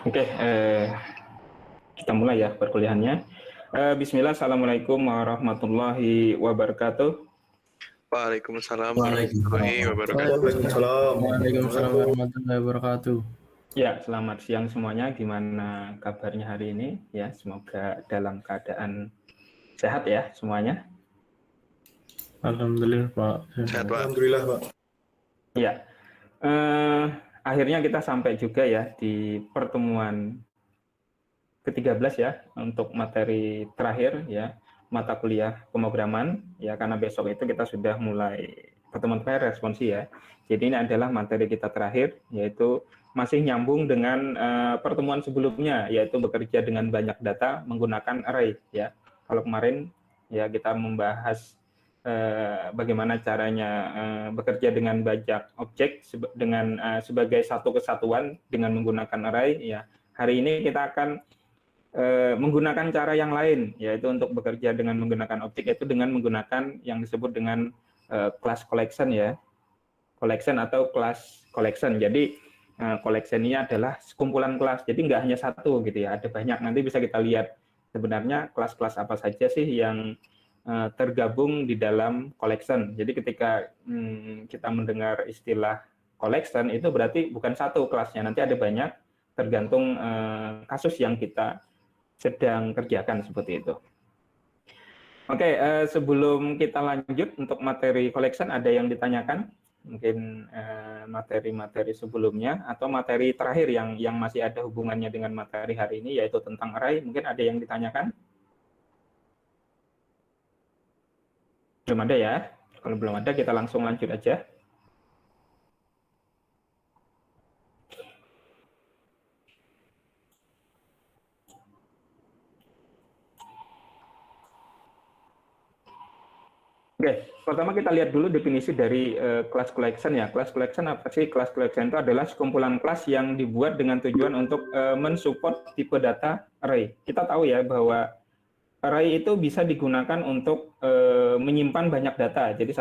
Oke, kita mulai ya perkuliahannya. Bismillah, Assalamualaikum warahmatullahi wabarakatuh. Waalaikumsalam Waalaikumsalam. warahmatullahi wabarakatuh. Waalaikumsalam. Waalaikumsalam warahmatullahi wabarakatuh. Ya, selamat siang semuanya. Gimana kabarnya hari ini? Ya, semoga dalam keadaan sehat ya semuanya. Alhamdulillah Pak. Sehat, Pak. Alhamdulillah, Pak. Ya, akhirnya kita sampai juga ya di pertemuan ke-13 ya untuk materi terakhir ya, mata kuliah pemrograman ya, karena besok itu kita sudah mulai pertemuan terakhir responsi ya. Jadi ini adalah materi kita terakhir, yaitu masih nyambung dengan pertemuan sebelumnya, yaitu bekerja dengan banyak data menggunakan array ya. Kalau kemarin ya kita membahas bagaimana caranya bekerja dengan banyak objek dengan sebagai satu kesatuan dengan menggunakan array ya. Hari ini kita akan menggunakan cara yang lain, yaitu untuk bekerja dengan menggunakan objek, yaitu dengan menggunakan yang disebut dengan class collection ya, collection atau class collection. Jadi collection ini adalah sekumpulan kelas, jadi nggak hanya satu gitu ya, ada banyak. Nanti bisa kita lihat sebenarnya kelas-kelas apa saja sih yang tergabung di dalam collection. Jadi ketika kita mendengar istilah collection itu berarti bukan satu kelasnya, nanti ada banyak, tergantung kasus yang kita sedang kerjakan seperti itu. Oke, sebelum kita lanjut untuk materi collection, ada yang ditanyakan? Mungkin materi-materi sebelumnya atau materi terakhir yang masih ada hubungannya dengan materi hari ini, yaitu tentang array. Mungkin ada yang ditanyakan? Belum ada ya? Kalau belum ada, kita langsung lanjut aja. Oke, pertama kita lihat dulu definisi dari class collection ya. Class collection apa sih? Class collection itu adalah sekumpulan kelas yang dibuat dengan tujuan untuk mensupport tipe data array. Kita tahu ya bahwa array itu bisa digunakan untuk menyimpan banyak data. Jadi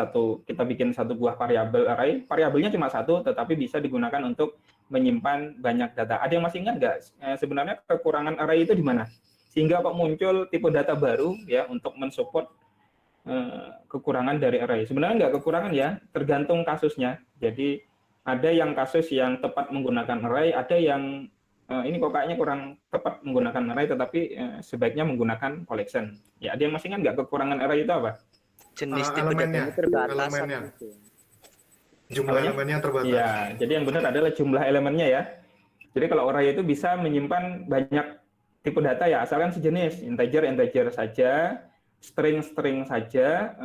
kita bikin satu buah variabel array, variabelnya cuma satu, tetapi bisa digunakan untuk menyimpan banyak data. Ada yang masih ingat nggak? Sebenarnya kekurangan array itu di mana? Sehingga kok muncul tipe data baru ya untuk mensupport kekurangan dari array. Sebenarnya nggak kekurangan ya, tergantung kasusnya. Jadi ada yang kasus yang tepat menggunakan array, ada yang ini kok kayaknya kurang tepat menggunakan array, tetapi sebaiknya menggunakan collection. Ya, ada yang masih ingat nggak kekurangan array itu apa? Jenis tipe elemennya, datanya terbatas. elemennya. Jumlah elemennya terbatas. Ya, jadi yang benar adalah jumlah elemennya ya. Jadi kalau array itu bisa menyimpan banyak tipe data ya, asalkan sejenis, integer saja, string saja,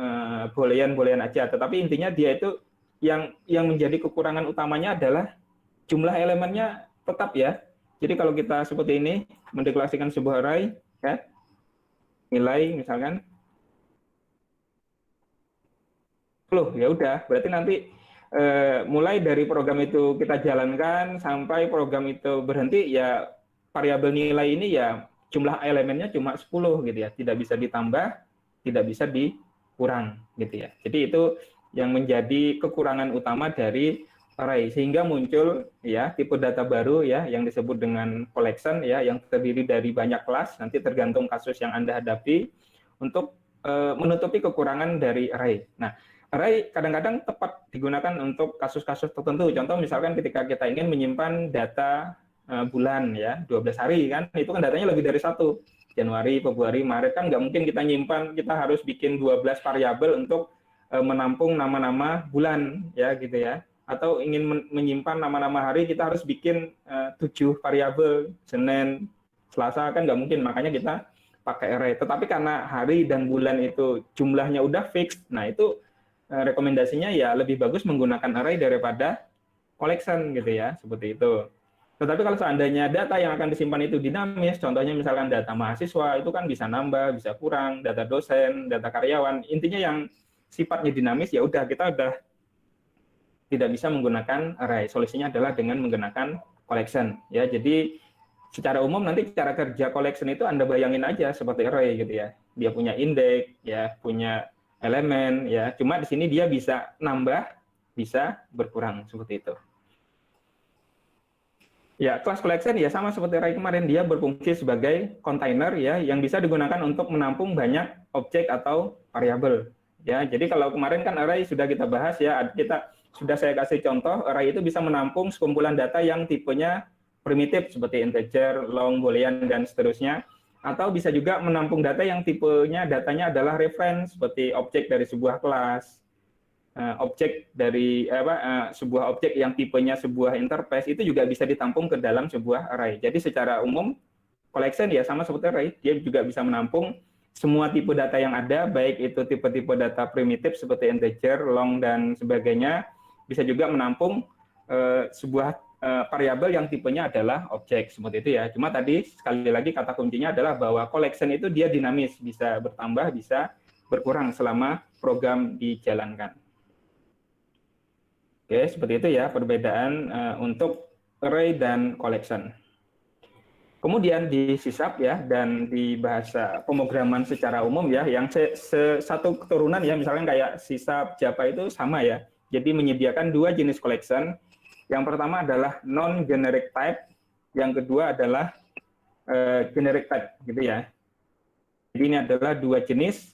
boolean aja. Tetapi intinya dia itu yang menjadi kekurangan utamanya adalah jumlah elemennya tetap ya. Jadi kalau kita seperti ini mendeklarasikan sebuah array ya, nilai misalkan 10, ya udah, berarti nanti mulai dari program itu kita jalankan sampai program itu berhenti ya, variabel nilai ini ya jumlah elemennya cuma 10 gitu ya, tidak bisa ditambah, tidak bisa dikurang gitu ya. Jadi itu yang menjadi kekurangan utama dari array, sehingga muncul ya tipe data baru ya yang disebut dengan collection ya, yang terdiri dari banyak kelas, nanti tergantung kasus yang Anda hadapi untuk menutupi kekurangan dari array. Nah, array kadang-kadang tepat digunakan untuk kasus-kasus tertentu. Contoh misalkan ketika kita ingin menyimpan data bulan ya, 12 hari kan, itu kan datanya lebih dari satu. Januari, Februari, Maret kan nggak mungkin kita nyimpan, kita harus bikin 12 variabel untuk menampung nama-nama bulan ya gitu ya. Atau ingin menyimpan nama-nama hari, kita harus bikin 7 variabel, Senin, Selasa, kan nggak mungkin, makanya kita pakai array. Tetapi karena hari dan bulan itu jumlahnya udah fix, nah itu rekomendasinya ya lebih bagus menggunakan array daripada collection gitu ya, seperti itu. Tetapi kalau seandainya data yang akan disimpan itu dinamis, contohnya misalkan data mahasiswa, itu kan bisa nambah, bisa kurang, data dosen, data karyawan, intinya yang sifatnya dinamis, ya udah kita udah tidak bisa menggunakan array. Solusinya adalah dengan menggunakan collection. Ya, jadi secara umum nanti cara kerja collection itu Anda bayangin aja seperti array gitu ya. Dia punya indeks, ya, punya elemen, ya. Cuma di sini dia bisa nambah, bisa berkurang seperti itu. Ya, class collection ya sama seperti array kemarin, dia berfungsi sebagai container ya yang bisa digunakan untuk menampung banyak objek atau variabel. Ya, jadi kalau kemarin kan array sudah kita bahas ya, sudah saya kasih contoh, array itu bisa menampung sekumpulan data yang tipenya primitif seperti integer, long, boolean dan seterusnya, atau bisa juga menampung data yang tipenya datanya adalah reference seperti objek dari sebuah kelas, objek dari sebuah objek yang tipenya sebuah interface itu juga bisa ditampung ke dalam sebuah array. Jadi secara umum collection ya sama seperti array, dia juga bisa menampung semua tipe data yang ada, baik itu tipe-tipe data primitif seperti integer, long dan sebagainya, bisa juga menampung sebuah variabel yang tipenya adalah objek seperti itu ya. Cuma tadi sekali lagi kata kuncinya adalah bahwa collection itu dia dinamis, bisa bertambah, bisa berkurang selama program dijalankan. Oke, seperti itu ya perbedaan untuk array dan collection. Kemudian di C# ya dan di bahasa pemrograman secara umum ya, yang satu keturunan ya, misalnya kayak C#, Java itu sama ya. Jadi menyediakan dua jenis collection. Yang pertama adalah non-generic type, yang kedua adalah generic type, gitu ya. Jadi ini adalah dua jenis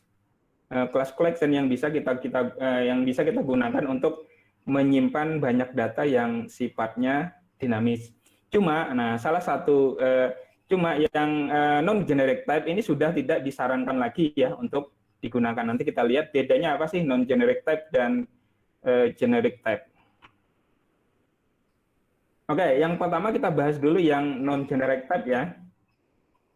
class collection yang bisa kita gunakan untuk menyimpan banyak data yang sifatnya dinamis. Cuma yang non-generic type ini sudah tidak disarankan lagi ya untuk digunakan. Nanti kita lihat bedanya apa sih non-generic type dan generic type. Oke, yang pertama kita bahas dulu yang non-generic type ya.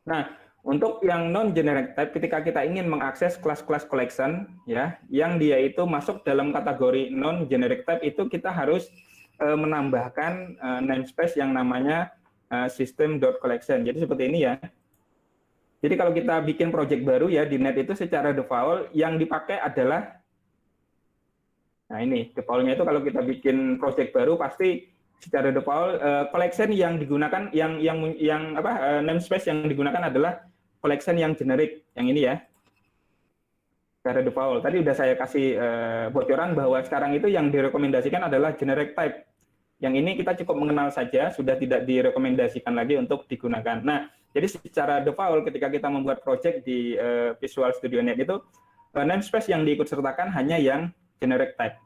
Nah, untuk yang non-generic type, ketika kita ingin mengakses kelas-kelas collection, ya, yang dia itu masuk dalam kategori non-generic type, itu kita harus menambahkan namespace yang namanya system.collection. Jadi seperti ini ya. Jadi kalau kita bikin project baru ya di net itu secara default yang dipakai adalah, nah ini defaultnya itu kalau kita bikin project baru pasti secara default collection yang digunakan namespace yang digunakan adalah collection yang generik, yang ini ya, secara default. Tadi udah saya kasih bocoran bahwa sekarang itu yang direkomendasikan adalah generic type. Yang ini kita cukup mengenal saja, sudah tidak direkomendasikan lagi untuk digunakan. Nah, jadi secara default ketika kita membuat project di Visual Studio Net itu, namespace yang diikut sertakan hanya yang generic type,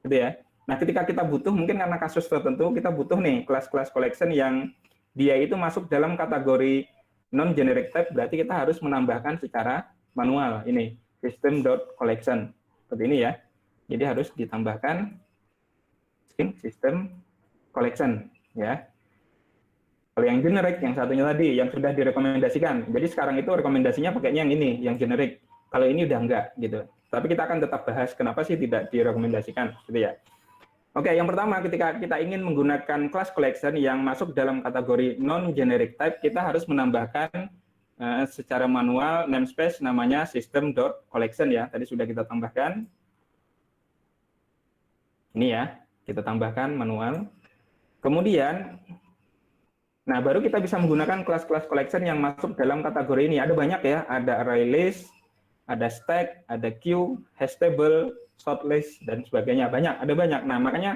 gitu ya. Nah, ketika kita butuh, mungkin karena kasus tertentu, kita butuh nih kelas-kelas collection yang dia itu masuk dalam kategori non-generic type, berarti kita harus menambahkan secara manual ini system.collection seperti ini ya. Jadi harus ditambahkan system collection ya. Kalau yang generic, yang satunya tadi yang sudah direkomendasikan. Jadi sekarang itu rekomendasinya pakainya yang ini, yang generic. Kalau ini udah enggak gitu. Tapi kita akan tetap bahas kenapa sih tidak direkomendasikan gitu ya. Oke, yang pertama ketika kita ingin menggunakan class collection yang masuk dalam kategori non-generic type, kita harus menambahkan secara manual namespace namanya system.collection ya. Tadi sudah kita tambahkan. Ini ya, kita tambahkan manual. Kemudian, nah baru kita bisa menggunakan class-class collection yang masuk dalam kategori ini. Ada banyak ya, ada array list, ada stack, ada queue, hash table, sortlist dan sebagainya, ada banyak. Nah makanya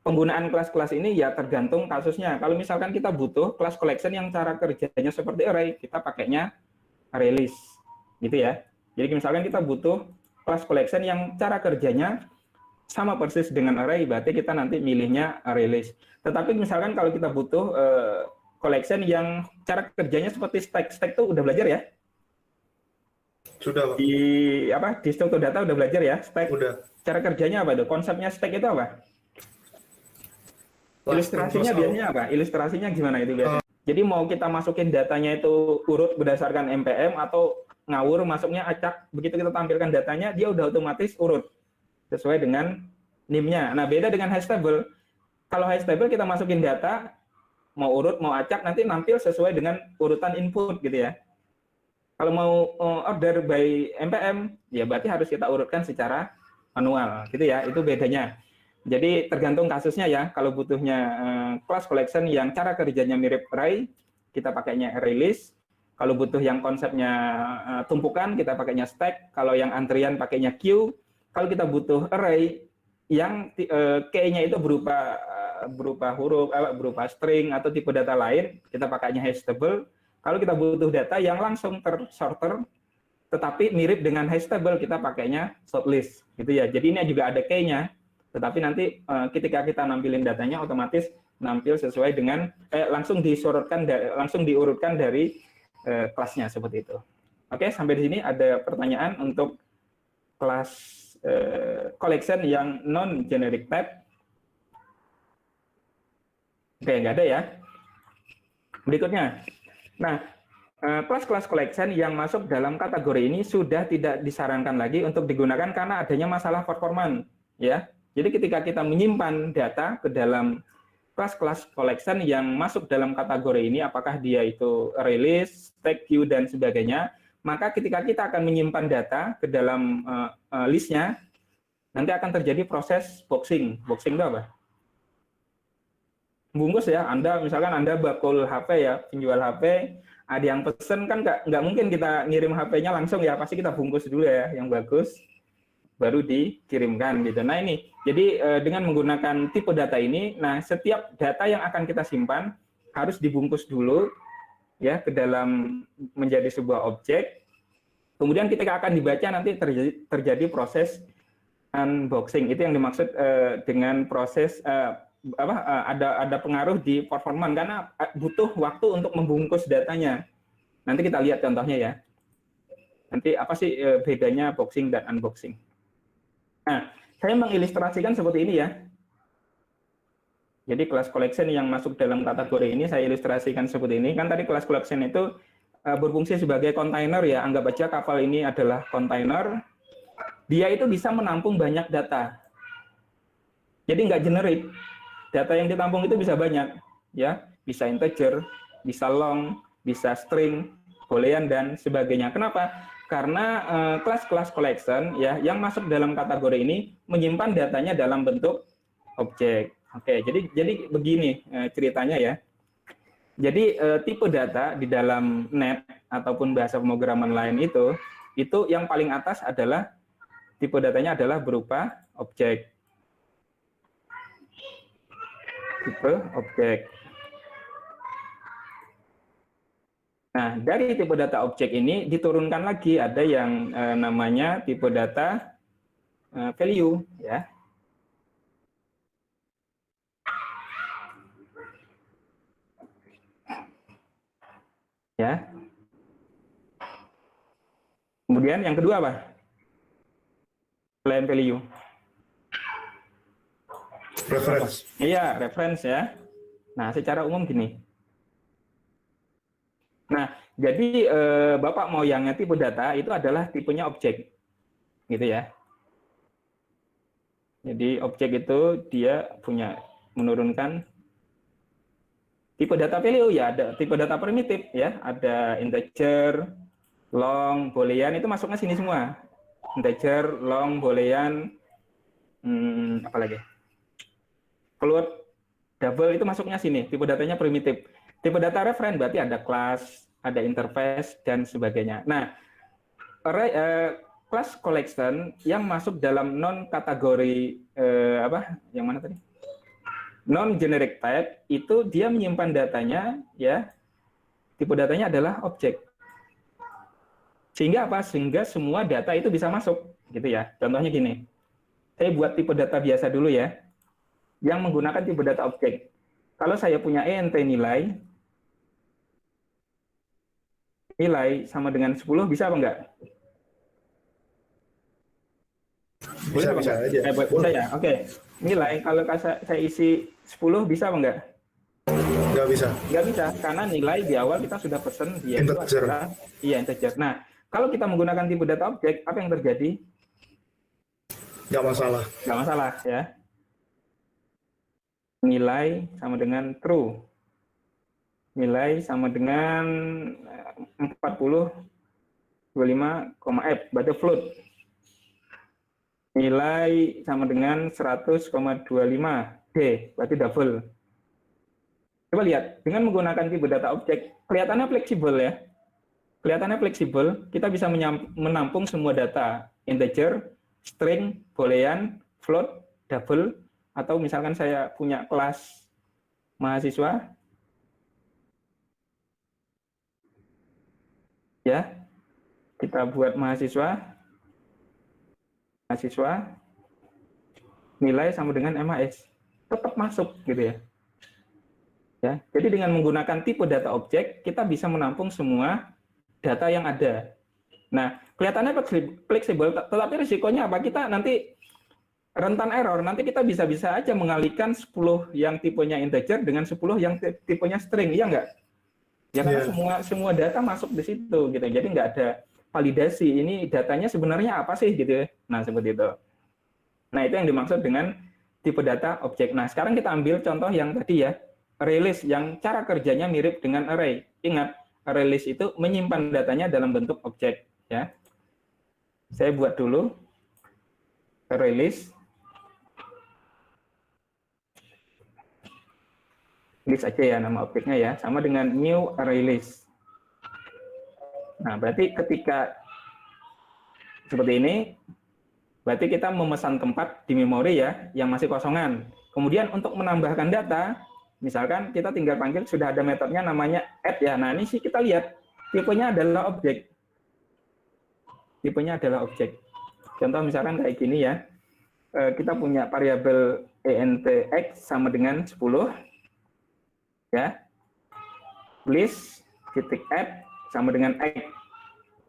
penggunaan kelas-kelas ini ya tergantung kasusnya. Kalau misalkan kita butuh kelas collection yang cara kerjanya seperti array, kita pakainya array list, gitu ya. Jadi misalkan kita butuh kelas collection yang cara kerjanya sama persis dengan array, berarti kita nanti milihnya array list. Tetapi misalkan kalau kita butuh collection yang cara kerjanya seperti stack itu udah belajar ya? Sudah, Pak. Di struktur data udah belajar ya, stack. Udah. Cara kerjanya apa tuh? Konsepnya stack itu apa? Ilustrasinya biasanya apa? Ilustrasinya gimana itu biasanya? Jadi mau kita masukin datanya itu urut berdasarkan MPM atau ngawur masuknya acak, begitu kita tampilkan datanya dia udah otomatis urut sesuai dengan NIM-nya. Nah, beda dengan hash table. Kalau hash table kita masukin data mau urut mau acak nanti nampil sesuai dengan urutan input gitu ya. Kalau mau order by MPM, ya berarti harus kita urutkan secara manual, gitu ya. Itu bedanya. Jadi tergantung kasusnya ya. Kalau butuhnya class collection yang cara kerjanya mirip array, kita pakainya array list. Kalau butuh yang konsepnya tumpukan, kita pakainya stack. Kalau yang antrian pakainya queue. Kalau kita butuh array yang key-nya itu berupa berupa huruf, berupa string atau tipe data lain, kita pakainya hash table. Kalau kita butuh data yang langsung tersorter, tetapi mirip dengan hash table, kita pakainya sortlist, gitu ya. Jadi ini juga ada key-nya, tetapi nanti ketika kita nampilin datanya, otomatis nampil sesuai dengan langsung diurutkan dari kelasnya seperti itu. Oke, sampai di sini ada pertanyaan untuk kelas collection yang non generic type. Oke, nggak ada ya. Berikutnya, nah kelas-kelas collection yang masuk dalam kategori ini sudah tidak disarankan lagi untuk digunakan karena adanya masalah performan, ya. Jadi ketika kita menyimpan data ke dalam kelas-kelas collection yang masuk dalam kategori ini, apakah dia itu release, stack, queue, dan sebagainya, maka ketika kita akan menyimpan data ke dalam listnya, nanti akan terjadi proses boxing. Boxing itu apa? Bungkus ya, misalkan Anda bakul HP ya, penjual HP, ada yang pesen kan nggak mungkin kita ngirim HP-nya langsung ya, pasti kita bungkus dulu ya, yang bagus, baru dikirimkan gitu. Nah ini, jadi dengan menggunakan tipe data ini, nah setiap data yang akan kita simpan harus dibungkus dulu ya ke dalam menjadi sebuah objek. Kemudian ketika akan dibaca nanti terjadi proses unboxing. Itu yang dimaksud dengan proses ada pengaruh di performa karena butuh waktu untuk membungkus datanya. Nanti kita lihat contohnya ya. Nanti apa sih bedanya boxing dan unboxing? Nah, saya mengilustrasikan seperti ini ya. Jadi kelas collection yang masuk dalam kategori ini saya ilustrasikan seperti ini. Kan tadi kelas collection itu berfungsi sebagai kontainer ya. Anggap aja kapal ini adalah kontainer. Dia itu bisa menampung banyak data. Jadi nggak generik. Data yang ditampung itu bisa banyak, ya, bisa integer, bisa long, bisa string, boolean dan sebagainya. Kenapa? Karena kelas-kelas collection ya yang masuk dalam kategori ini menyimpan datanya dalam bentuk objek. Oke, jadi begini ceritanya ya. Jadi tipe data di dalam net ataupun bahasa pemrograman lain itu yang paling atas adalah tipe datanya adalah berupa objek. Tipe objek. Nah, dari tipe data objek ini diturunkan lagi ada yang namanya tipe data value ya. Ya. Kemudian yang kedua apa? Selain value. Reference. Iya, reference ya. Nah, secara umum gini. Nah, jadi Bapak moyangnya tipe data itu adalah tipenya objek. Gitu ya. Jadi objek itu dia punya menurunkan tipe data value ya, ada tipe data primitif ya, ada integer, long, boolean itu masuknya sini semua. Integer, long, boolean, apa lagi? Float, double itu masuknya sini, tipe datanya primitif. Tipe data reference berarti ada kelas, ada interface dan sebagainya. Nah, class collection yang masuk dalam non kategori yang mana tadi? Non generic type itu dia menyimpan datanya ya. Tipe datanya adalah objek. Sehingga apa? Sehingga semua data itu bisa masuk gitu ya. Contohnya gini. Saya buat tipe data biasa dulu ya. Yang menggunakan tipe data objek. Kalau saya punya ENT nilai sama dengan 10 bisa apa enggak? Bisa aja. Bisa ya. Oke. Nilai kalau saya isi 10 bisa apa enggak? Nggak bisa. Nggak bisa karena nilai di awal kita sudah pesen dia itu adalah integer. Nah, kalau kita menggunakan tipe data objek, apa yang terjadi? Nggak masalah. Nggak masalah ya. Nilai sama dengan true. Nilai sama dengan 40,25,f, berarti float. Nilai sama dengan 100,25D, berarti double. Coba lihat, dengan menggunakan tipe data objek, kelihatannya fleksibel ya. Kelihatannya fleksibel, kita bisa menampung semua data, integer, string, boolean, float, double, atau misalkan saya punya kelas mahasiswa, ya, kita buat mahasiswa nilai sama dengan MAS, tetap masuk gitu ya. Ya, jadi dengan menggunakan tipe data objek, kita bisa menampung semua data yang ada. Nah, kelihatannya fleksibel, tetapi risikonya apa? Kita nanti rentan error, nanti kita bisa-bisa aja mengalihkan 10 yang tipenya integer dengan 10 yang tipenya string, iya nggak? Ya karena semua data masuk di situ gitu. Jadi nggak ada validasi. Ini datanya sebenarnya apa sih gitu. Nah, seperti itu. Nah, itu yang dimaksud dengan tipe data objek. Nah, sekarang kita ambil contoh yang tadi ya, array list yang cara kerjanya mirip dengan array. Ingat, array list itu menyimpan datanya dalam bentuk objek ya. Saya buat dulu array list. List aja ya nama objeknya ya, sama dengan new array list. Nah, berarti ketika seperti ini, berarti kita memesan tempat di memori ya, yang masih kosongan. Kemudian untuk menambahkan data, misalkan kita tinggal panggil, sudah ada metodenya namanya add ya. Nah, ini sih kita lihat, tipenya adalah objek. Tipenya adalah objek. Contoh misalkan kayak gini ya, kita punya variabel ent x sama dengan 10, ya, list titik add sama dengan x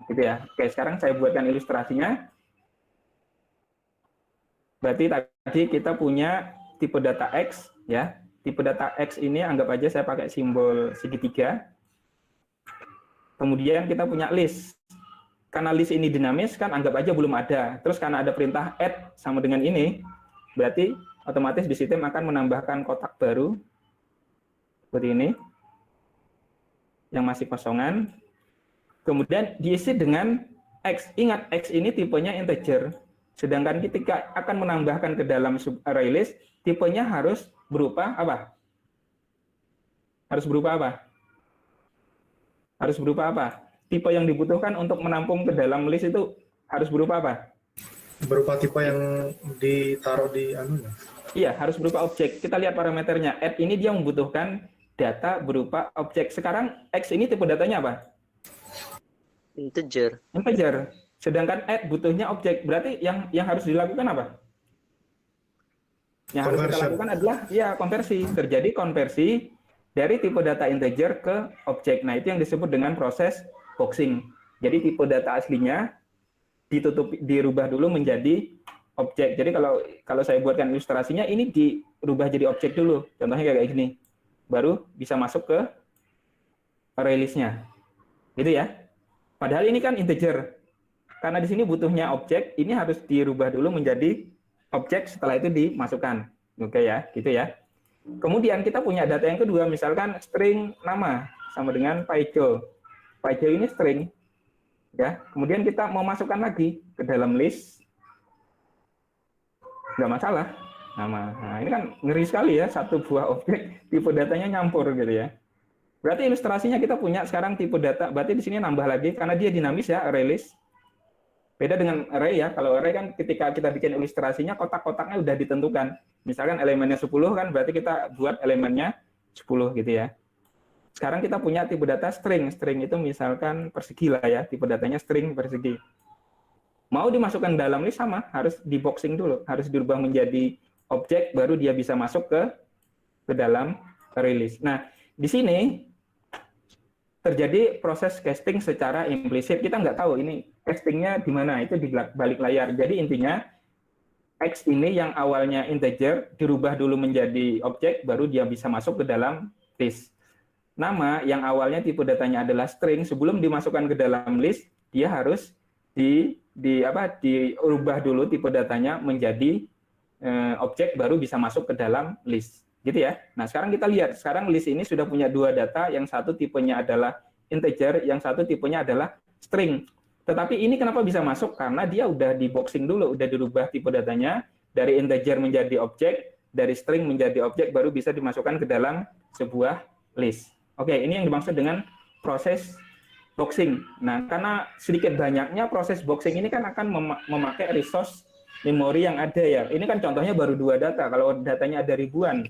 gitu ya. Oke, sekarang saya buatkan ilustrasinya. Berarti tadi kita punya tipe data x ya. Tipe data x ini anggap aja saya pakai simbol segitiga. Kemudian kita punya list. Karena list ini dinamis kan anggap aja belum ada. Terus karena ada perintah add sama dengan ini, berarti otomatis di sistem akan menambahkan kotak baru seperti ini, yang masih kosongan, kemudian diisi dengan X. Ingat, X ini tipenya integer, sedangkan ketika akan menambahkan ke dalam array list, tipenya harus berupa apa? Harus berupa apa? Harus berupa apa? Tipe yang dibutuhkan untuk menampung ke dalam list itu harus berupa apa? Berupa tipe yang ditaruh di anunya. Iya, harus berupa objek. Kita lihat parameternya. Add ini dia membutuhkan data berupa objek. Sekarang X ini tipe datanya apa? Integer. Integer. Sedangkan add butuhnya objek. Berarti yang harus dilakukan apa? Yang harus kita lakukan adalah ya konversi. Terjadi konversi dari tipe data integer ke objek. Nah, itu yang disebut dengan proses boxing. Jadi tipe data aslinya dirubah dulu menjadi objek. Jadi kalau saya buatkan ilustrasinya, ini dirubah jadi objek dulu. Contohnya kayak gini. Baru bisa masuk ke array list-nya. Gitu ya. Padahal ini kan integer. Karena di sini butuhnya objek, ini harus dirubah dulu menjadi objek, setelah itu dimasukkan. Oke ya, gitu ya. Kemudian kita punya data yang kedua, misalkan string nama sama dengan Paijo. Paijo ini string. Ya, kemudian kita mau masukkan lagi ke dalam list. Nggak masalah. Nama. Nah, ini kan ngeri sekali ya, satu buah objek, tipe datanya nyampur gitu ya. Berarti ilustrasinya kita punya sekarang tipe data, berarti di sini nambah lagi, karena dia dinamis ya, array list. Beda dengan array ya, kalau array kan ketika kita bikin ilustrasinya, kotak-kotaknya udah ditentukan. Misalkan elemennya 10 kan, berarti kita buat elemennya 10 gitu ya. Sekarang kita punya tipe data string, string itu misalkan persegi lah ya, tipe datanya string persegi. Mau dimasukkan dalam list sama, harus di boxing dulu, harus dirubah menjadi objek, baru dia bisa masuk ke dalam array list. Nah, di sini terjadi proses casting secara implisit. Kita nggak tahu ini castingnya di mana, itu di balik layar. Jadi intinya, X ini yang awalnya integer, dirubah dulu menjadi objek, baru dia bisa masuk ke dalam list. Nama yang awalnya tipe datanya adalah string, sebelum dimasukkan ke dalam list, dia harus dirubah dulu tipe datanya menjadi objek, baru bisa masuk ke dalam list, gitu ya. Nah, sekarang kita lihat, sekarang list ini sudah punya dua data, yang satu tipenya adalah integer, yang satu tipenya adalah string. Tetapi ini kenapa bisa masuk? Karena dia udah di boxing dulu, udah dirubah tipe datanya dari integer menjadi objek, dari string menjadi objek, baru bisa dimasukkan ke dalam sebuah list. Oke, ini yang dimaksud dengan proses boxing. Nah, karena sedikit banyaknya proses boxing ini kan akan memakai resource memori yang ada ya. Ini kan contohnya baru 2 data. Kalau datanya ada ribuan,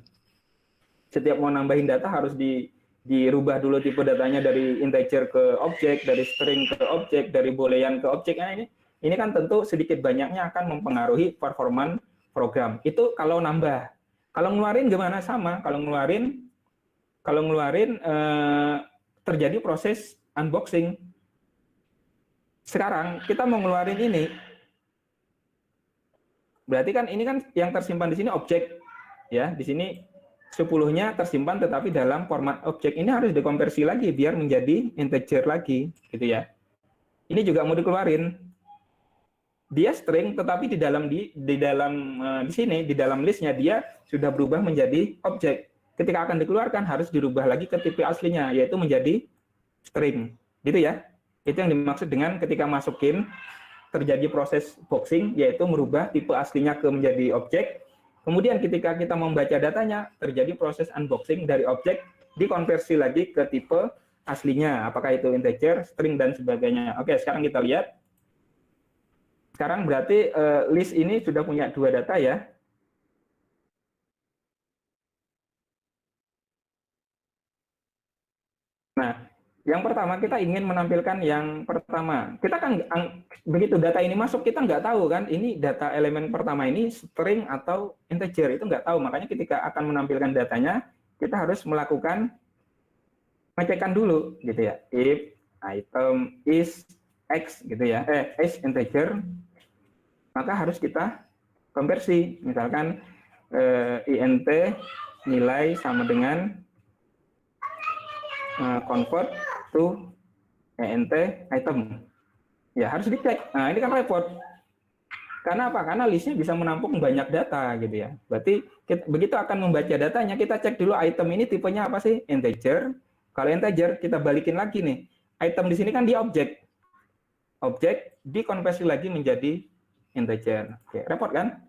setiap mau nambahin data harus dirubah dulu tipe datanya dari integer ke objek, dari string ke objek, dari boolean ke objek. Nah, ini kan tentu sedikit banyaknya akan mempengaruhi performan program. Itu kalau nambah. Kalau ngeluarin gimana? Sama. Kalau ngeluarin terjadi proses unboxing. Sekarang kita mau ngeluarin ini, berarti kan ini kan yang tersimpan di sini objek, ya. Di sini 10-nya tersimpan tetapi dalam format objek. Ini harus dikonversi lagi biar menjadi integer lagi, gitu ya. Ini juga mau dikeluarin. Dia string tetapi di sini di dalam listnya dia sudah berubah menjadi objek. Ketika akan dikeluarkan harus dirubah lagi ke tipe aslinya, yaitu menjadi string, gitu ya. Itu yang dimaksud dengan ketika masukin terjadi proses boxing, yaitu merubah tipe aslinya ke menjadi objek. Kemudian ketika kita membaca datanya, terjadi proses unboxing dari objek, dikonversi lagi ke tipe aslinya. Apakah itu integer, string, dan sebagainya. Oke, sekarang kita lihat. Sekarang berarti list ini sudah punya 2 data ya. Nah, yang pertama kita ingin menampilkan yang pertama. Kita kan begitu data ini masuk kita nggak tahu kan ini data elemen pertama ini string atau integer, itu nggak tahu. Makanya ketika akan menampilkan datanya kita harus melakukan ngecekan dulu gitu ya. If item is x gitu ya, is integer, maka harus kita konversi. Misalkan int nilai sama dengan convert to int item. Ya, harus dicek. Nah, ini kan repot. Karena apa? Karena listnya bisa menampung banyak data gitu ya. Berarti begitu akan membaca datanya, kita cek dulu item ini tipenya apa sih? Integer. Kalau integer, kita balikin lagi nih. Item di sini kan di objek. Objek dikonversi lagi menjadi integer. Oke, repot kan?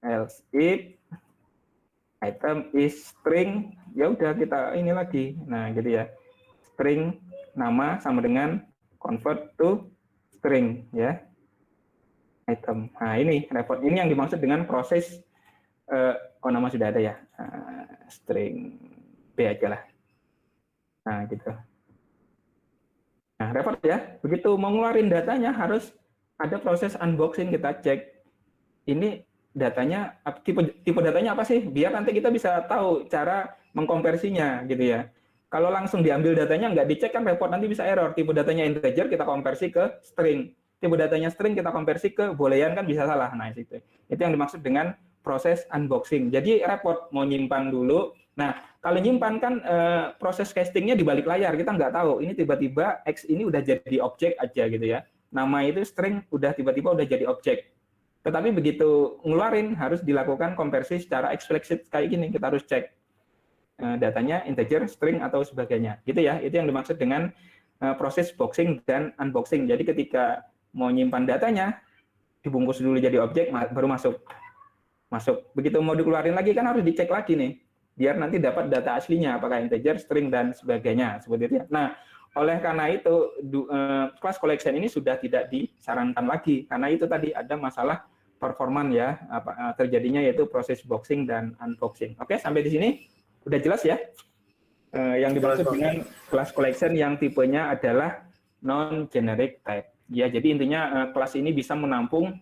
Else if item is string, ya udah kita ini lagi. Nah, gitu ya. String nama sama dengan convert to string ya. Item. Nah, ini repot. Ini yang dimaksud dengan proses nama sudah ada ya. String B aja lah. Nah, gitu. Nah, repot ya. Begitu mau ngeluarin datanya harus ada proses unboxing, kita cek. Ini datanya tipe datanya apa sih? Biar nanti kita bisa tahu cara mengkonversinya gitu ya. Kalau langsung diambil datanya nggak dicek kan repot, nanti bisa error. Tipe datanya integer kita konversi ke string. Tipe datanya string kita konversi ke boolean kan bisa salah. Nah, itu yang dimaksud dengan proses unboxing. Jadi repot mau nyimpan dulu. Nah, kalau nyimpan kan proses castingnya di balik layar, kita nggak tahu. Ini tiba-tiba X ini udah jadi objek aja gitu ya. Nama itu string udah tiba-tiba udah jadi objek. Tetapi begitu ngeluarin harus dilakukan konversi secara explicit kayak gini. Kita harus cek datanya integer, string atau sebagainya. Gitu ya. Itu yang dimaksud dengan proses boxing dan unboxing. Jadi ketika mau nyimpan datanya dibungkus dulu jadi objek baru masuk. Begitu mau dikeluarin lagi kan harus dicek lagi nih. Biar nanti dapat data aslinya apakah integer, string dan sebagainya seperti itu ya. Nah, oleh karena itu class collection ini sudah tidak disarankan lagi karena itu tadi ada masalah performan ya terjadinya yaitu proses boxing dan unboxing. Oke, sampai di sini udah jelas ya. Yang dimaksud dengan class collection yang tipenya adalah non generic type. Ya, jadi intinya kelas ini bisa menampung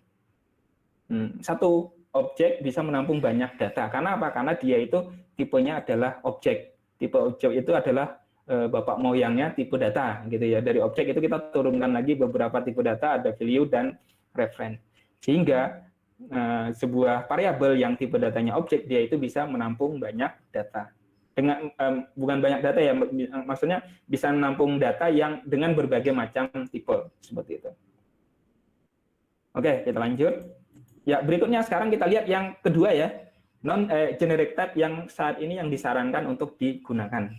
satu objek bisa menampung banyak data. Karena apa? Karena dia itu tipenya adalah objek. Tipe objek itu adalah bapak moyangnya tipe data gitu ya. Dari objek itu kita turunkan lagi beberapa tipe data, ada value dan reference. Sehingga sebuah variabel yang tipe datanya objek dia itu bisa menampung banyak data. Dengan bukan banyak data ya, maksudnya bisa menampung data yang dengan berbagai macam tipe seperti itu. Oke, kita lanjut. Ya, berikutnya sekarang kita lihat yang kedua ya, non generic type yang saat ini yang disarankan untuk digunakan.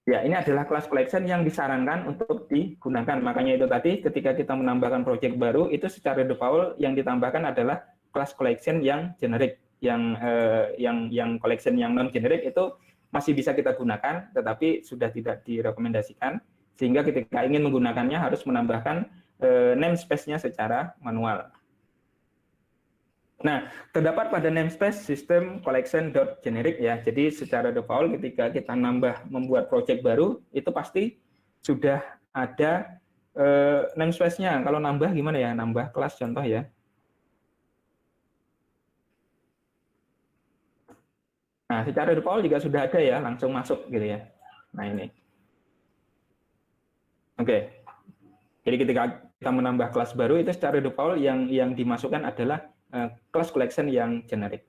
Ya, ini adalah class collection yang disarankan untuk digunakan. Makanya itu tadi ketika kita menambahkan project baru itu secara default yang ditambahkan adalah class collection yang generic. Yang collection yang non generic itu masih bisa kita gunakan tetapi sudah tidak direkomendasikan, sehingga ketika ingin menggunakannya harus menambahkan namespace-nya secara manual. Nah, terdapat pada namespace sistem collection.generic ya. Jadi secara default ketika kita membuat project baru, itu pasti sudah ada namespace-nya. Kalau nambah gimana ya? Nambah kelas contoh ya. Nah, secara default juga sudah ada ya, langsung masuk gitu ya. Nah, ini. Oke. Jadi ketika kita menambah kelas baru itu secara default yang dimasukkan adalah kelas collection yang generik.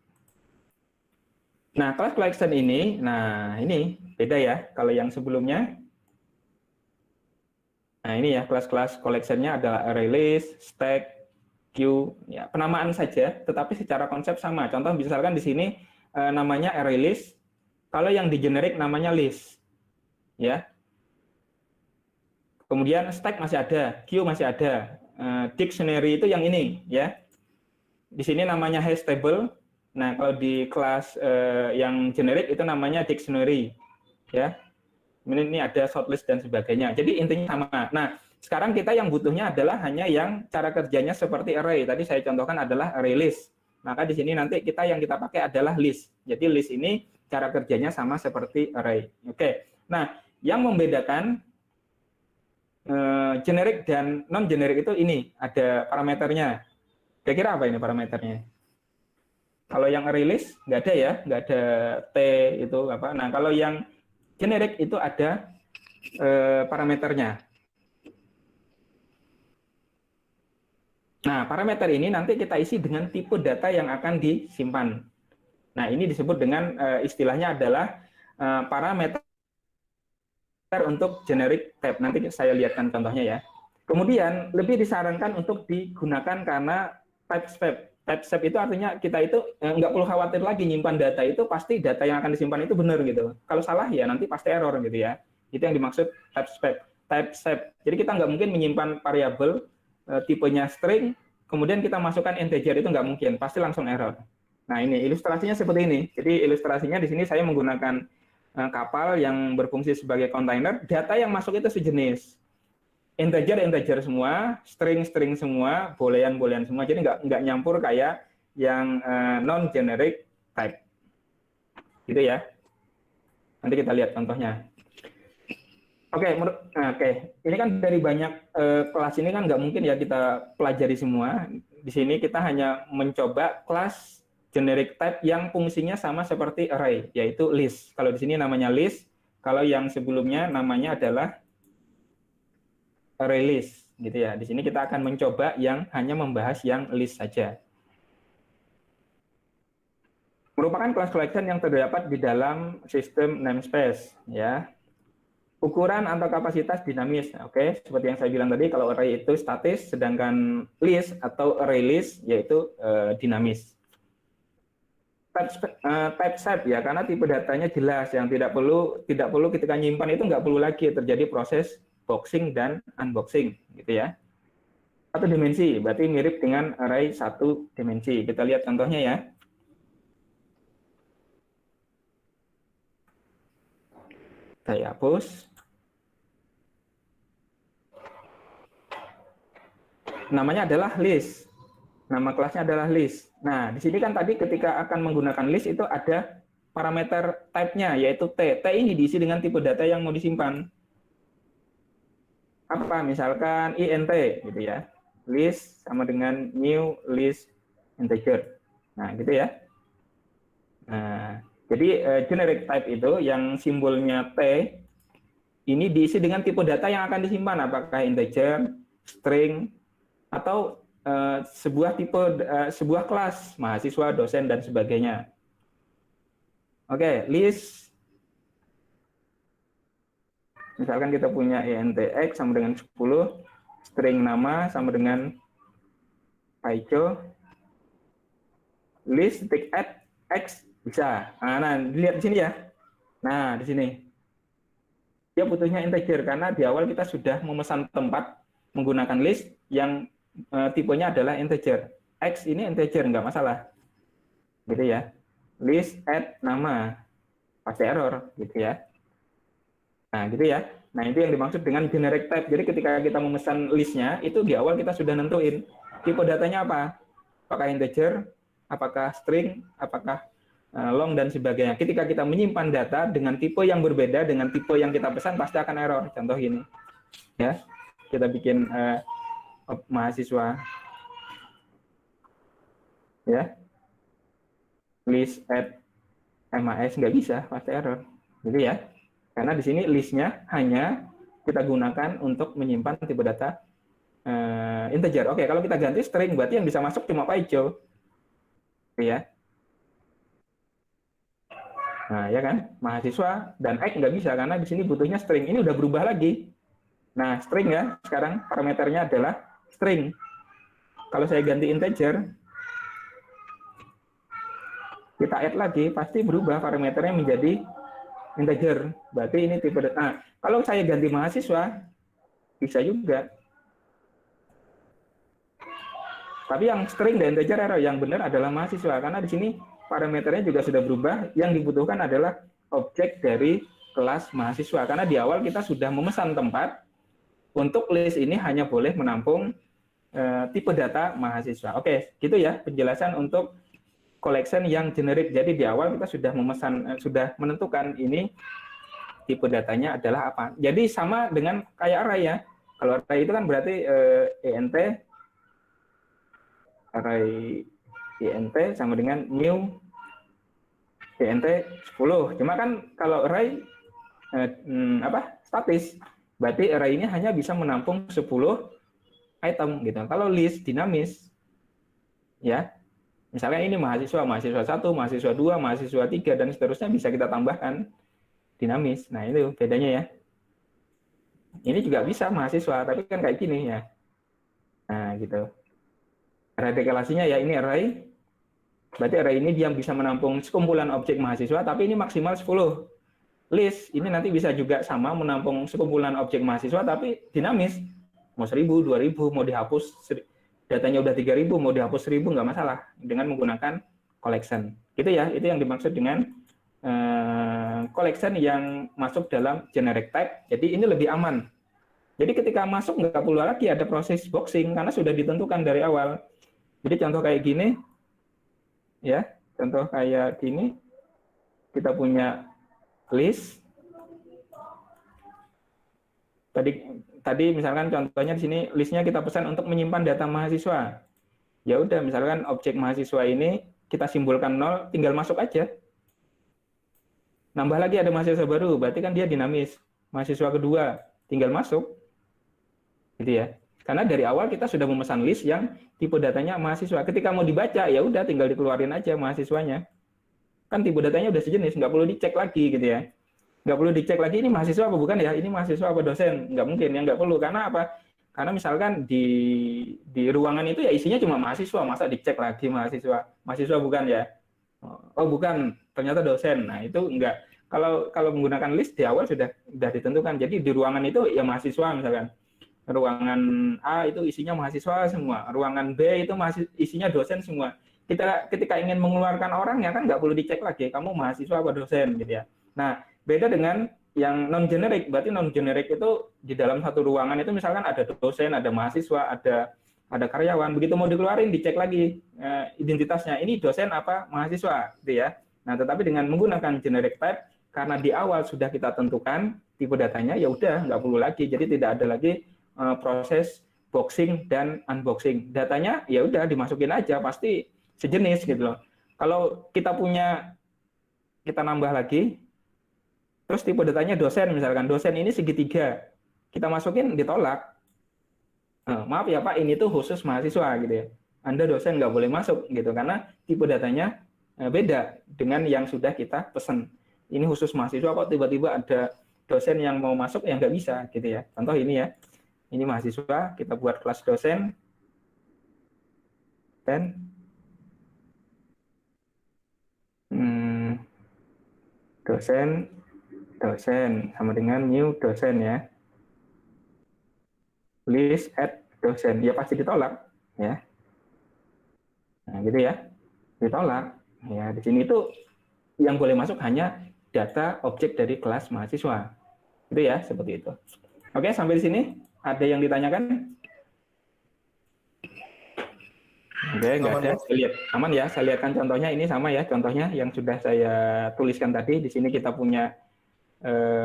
Nah, kelas collection ini, ini beda ya. Kalau yang sebelumnya, nah ini ya kelas-kelas collection-nya adalah array list, stack, queue, ya penamaan saja, tetapi secara konsep sama. Contoh misalkan di sini namanya array list, kalau yang di generik namanya list, ya. Kemudian stack masih ada, queue masih ada, dictionary itu yang ini, ya. Di sini namanya hash table. Nah, kalau di kelas yang generik itu namanya dictionary, ya. Ini ada shortlist dan sebagainya. Jadi intinya sama. Nah, sekarang kita yang butuhnya adalah hanya yang cara kerjanya seperti array. Tadi saya contohkan adalah array list. Maka di sini nanti kita pakai adalah list. Jadi list ini cara kerjanya sama seperti array. Oke. Nah, yang membedakan generik dan non generik itu ini ada parameternya. Kira-kira apa ini parameternya? Kalau yang array list nggak ada ya, nggak ada T itu apa. Nah, kalau yang generik itu ada parameternya. Nah, parameter ini nanti kita isi dengan tipe data yang akan disimpan. Nah, ini disebut dengan istilahnya adalah parameter untuk generic type. Nanti saya lihatkan contohnya ya. Kemudian lebih disarankan untuk digunakan karena type swap itu artinya kita itu nggak perlu khawatir lagi nyimpan data itu pasti data yang akan disimpan itu benar gitu. Kalau salah ya nanti pasti error gitu ya. Itu yang dimaksud type swap. Jadi kita nggak mungkin menyimpan variabel tipenya string, kemudian kita masukkan integer itu nggak mungkin, pasti langsung error. Nah ini ilustrasinya seperti ini. Jadi ilustrasinya di sini saya menggunakan kapal yang berfungsi sebagai kontainer. Data yang masuk itu sejenis. Integer semua, string semua, boolean semua. Jadi nggak nyampur kayak yang non generic type, gitu ya. Nanti kita lihat contohnya. Oke. Ini kan dari banyak kelas ini kan nggak mungkin ya kita pelajari semua. Di sini kita hanya mencoba kelas generic type yang fungsinya sama seperti array, yaitu list. Kalau di sini namanya list, kalau yang sebelumnya namanya adalah array list gitu ya. Di sini kita akan mencoba yang hanya membahas yang list saja. Merupakan kelas collection yang terdapat di dalam sistem namespace ya. Ukuran atau kapasitas dinamis. Oke, seperti yang saya bilang tadi kalau array itu statis sedangkan list atau array list yaitu dinamis. Type shape ya, karena tipe datanya jelas yang tidak perlu ketika nyimpan itu nggak perlu lagi terjadi proses boxing dan unboxing gitu ya. Satu dimensi berarti mirip dengan array satu dimensi. Kita lihat contohnya ya. Saya hapus. Namanya adalah list. Nama kelasnya adalah list. Nah, di sini kan tadi ketika akan menggunakan list itu ada parameter type-nya yaitu T. T ini diisi dengan tipe data yang mau disimpan. Apa misalkan int gitu ya, list sama dengan new list integer. Nah gitu ya. Nah jadi generic type itu yang simbolnya T ini diisi dengan tipe data yang akan disimpan, apakah integer, string, atau sebuah kelas mahasiswa, dosen dan sebagainya. Oke, list. Misalkan kita punya int x sama dengan 10, string nama sama dengan Paico, list titik add x bisa. Nah, dilihat di sini ya. Nah, di sini. Dia butuhnya integer karena di awal kita sudah memesan tempat menggunakan list yang tipenya adalah integer. X ini integer, nggak masalah. Gitu ya. List add nama. Pasti error, gitu ya. Nah, gitu ya. Nah, itu yang dimaksud dengan generic type. Jadi ketika kita memesan listnya, itu di awal kita sudah nentuin tipe datanya apa. Apakah integer, apakah string, apakah long, dan sebagainya. Ketika kita menyimpan data dengan tipe yang berbeda dengan tipe yang kita pesan, pasti akan error. Contoh ini. Ya, kita bikin mahasiswa. Ya, list at MAS nggak bisa, pasti error. Gitu ya. Karena di sini listnya hanya kita gunakan untuk menyimpan tipe data integer. Oke, kalau kita ganti string, berarti yang bisa masuk cuma Paijo. Ya. Nah, ya kan? Mahasiswa dan X nggak bisa, karena di sini butuhnya string. Ini udah berubah lagi. Nah, string ya, sekarang parameternya adalah string. Kalau saya ganti integer, kita add lagi, pasti berubah parameternya menjadi integer. Berarti ini tipe data. Nah, kalau saya ganti mahasiswa, bisa juga. Tapi yang string dan integer error, yang benar adalah mahasiswa, karena di sini parameternya juga sudah berubah. Yang dibutuhkan adalah objek dari kelas mahasiswa, karena di awal kita sudah memesan tempat untuk list ini hanya boleh menampung tipe data mahasiswa. Oke, gitu ya penjelasan untuk collection yang generik. Jadi di awal kita sudah memesan, sudah menentukan ini tipe datanya adalah apa. Jadi sama dengan kayak array ya. Kalau array itu kan berarti array int sama dengan new int 10. Cuma kan kalau array statis, berarti array ini hanya bisa menampung 10 item gitu. Kalau list dinamis, ya, misalnya ini mahasiswa 1, mahasiswa 2, mahasiswa 3, dan seterusnya bisa kita tambahkan dinamis. Nah, itu bedanya ya. Ini juga bisa mahasiswa, tapi kan kayak gini ya. Nah, gitu. Array dekalasinya ya, ini array. Berarti array ini dia bisa menampung sekumpulan objek mahasiswa, tapi ini maksimal 10. List ini nanti bisa juga sama menampung sekumpulan objek mahasiswa, tapi dinamis. Mau 1000, 2000, mau dihapus, datanya udah 3000, mau dihapus 1000, nggak masalah. Dengan menggunakan collection. Gitu ya, itu yang dimaksud dengan collection yang masuk dalam generic type. Jadi ini lebih aman. Jadi ketika masuk nggak perlu lagi ada proses boxing, karena sudah ditentukan dari awal. Jadi contoh kayak gini, ya, contoh kayak gini, kita punya list. Tadi misalkan contohnya di sini listnya kita pesan untuk menyimpan data mahasiswa. Ya udah, misalkan objek mahasiswa ini kita simbolkan 0, tinggal masuk aja. Nambah lagi ada mahasiswa baru, berarti kan dia dinamis. Mahasiswa kedua, tinggal masuk. Gitu ya. Karena dari awal kita sudah memesan list yang tipe datanya mahasiswa. Ketika mau dibaca, ya udah tinggal dikeluarin aja mahasiswanya. Kan tipe datanya udah sejenis, nggak perlu dicek lagi gitu ya. Nggak perlu dicek lagi ini mahasiswa apa bukan ya, ini mahasiswa apa dosen. Nggak mungkin, yang nggak perlu. Karena apa? Karena misalkan di ruangan itu ya isinya cuma mahasiswa, masa dicek lagi mahasiswa bukan ya? Oh bukan, ternyata dosen. Nah itu enggak. Kalau menggunakan list di awal sudah ditentukan. Jadi di ruangan itu ya mahasiswa misalkan. Ruangan A itu isinya mahasiswa semua. Ruangan B itu isinya dosen semua. Kita ketika ingin mengeluarkan orang ya kan nggak perlu dicek lagi. Kamu mahasiswa apa dosen gitu ya. Nah beda dengan yang non generik. Berarti non generik itu di dalam satu ruangan itu misalkan ada dosen, ada mahasiswa, ada karyawan. Begitu mau dikeluarin dicek lagi identitasnya. Ini dosen apa mahasiswa gitu ya. Nah tetapi dengan menggunakan generic type, karena di awal sudah kita tentukan tipe datanya, ya udah nggak perlu lagi. Jadi tidak ada lagi proses boxing dan unboxing. Datanya ya udah dimasukin aja, pasti sejenis gitu loh. Kalau kita nambah lagi, terus tipe datanya dosen misalkan, dosen ini segitiga, kita masukin ditolak. Maaf ya Pak, ini tuh khusus mahasiswa gitu ya. Anda dosen nggak boleh masuk gitu, karena tipe datanya beda dengan yang sudah kita pesen. Ini khusus mahasiswa, kok tiba-tiba ada dosen yang mau masuk yang nggak bisa gitu ya. Contoh ini ya. Ini mahasiswa, kita buat kelas dosen, dan dosen sama dengan new dosen ya. List add dosen, ya pasti ditolak ya. Nah gitu ya, ditolak. Ya di sini itu yang boleh masuk hanya data objek dari kelas mahasiswa. Itu ya, seperti itu. Oke, sampai di sini ada yang ditanyakan? Oke, nggak Aman, ada. Bos. Saya lihat aman ya. Saya lihatkan contohnya ini sama ya. Contohnya yang sudah saya tuliskan tadi. Di sini kita punya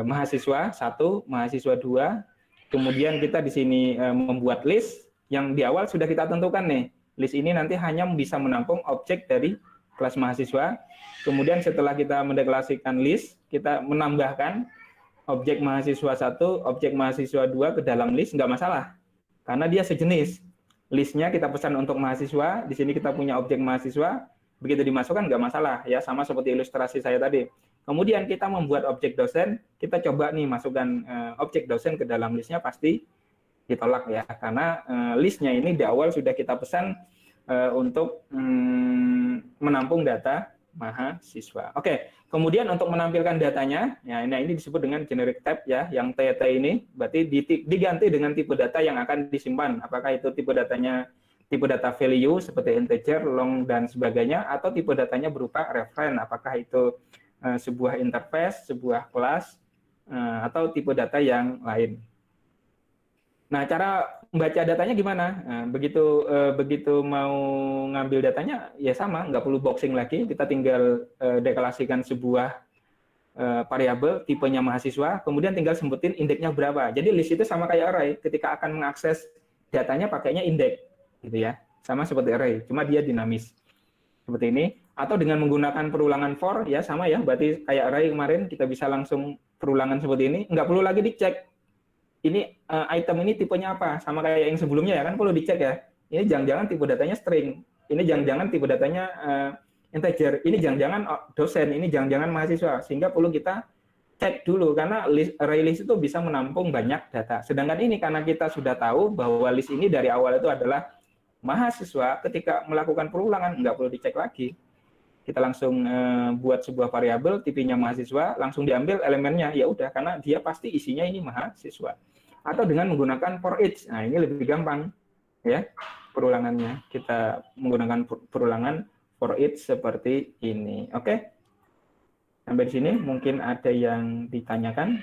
mahasiswa 1, mahasiswa 2. Kemudian kita di sini membuat list yang di awal sudah kita tentukan nih. List ini nanti hanya bisa menampung objek dari kelas mahasiswa. Kemudian setelah kita mendeklarasikan list, kita menambahkan objek mahasiswa 1, objek mahasiswa 2 ke dalam list, nggak masalah. Karena dia sejenis. Listnya kita pesan untuk mahasiswa, di sini kita punya objek mahasiswa, begitu dimasukkan nggak masalah, ya sama seperti ilustrasi saya tadi. Kemudian kita membuat objek dosen, kita coba nih masukkan objek dosen ke dalam listnya, pasti ditolak ya, karena listnya ini di awal sudah kita pesan untuk menampung data mahasiswa. Oke, kemudian untuk menampilkan datanya, ya ini disebut dengan generic tab ya, yang TT ini berarti diganti dengan tipe data yang akan disimpan. Apakah itu tipe datanya tipe data value seperti integer, long dan sebagainya, atau tipe datanya berupa referen, apakah itu sebuah interface, sebuah kelas, atau tipe data yang lain. Nah, cara membaca datanya gimana? Nah, begitu mau ngambil datanya, ya sama, nggak perlu boxing lagi. Kita tinggal deklarasikan sebuah variabel tipenya mahasiswa, kemudian tinggal sebutin indeksnya berapa. Jadi list itu sama kayak array. Ketika akan mengakses datanya pakainya indeks, gitu ya. Sama seperti array, cuma dia dinamis. Seperti ini. Atau dengan menggunakan perulangan for, ya sama ya. Berarti kayak array kemarin kita bisa langsung perulangan seperti ini. Nggak perlu lagi dicek. Ini item ini tipenya apa, sama kayak yang sebelumnya ya kan perlu dicek ya. Ini jangan-jangan tipe datanya string, ini jangan-jangan tipe datanya integer, ini jangan-jangan dosen, ini jangan-jangan mahasiswa, sehingga perlu kita cek dulu karena array list itu bisa menampung banyak data. Sedangkan ini karena kita sudah tahu bahwa list ini dari awal itu adalah mahasiswa, ketika melakukan perulangan nggak perlu dicek lagi. Kita langsung buat sebuah variabel tipenya mahasiswa, langsung diambil elemennya, ya udah karena dia pasti isinya ini mahasiswa. Atau dengan menggunakan for each. Nah, ini lebih gampang ya perulangannya. Kita menggunakan perulangan for each seperti ini. Oke. Sampai di sini mungkin ada yang ditanyakan.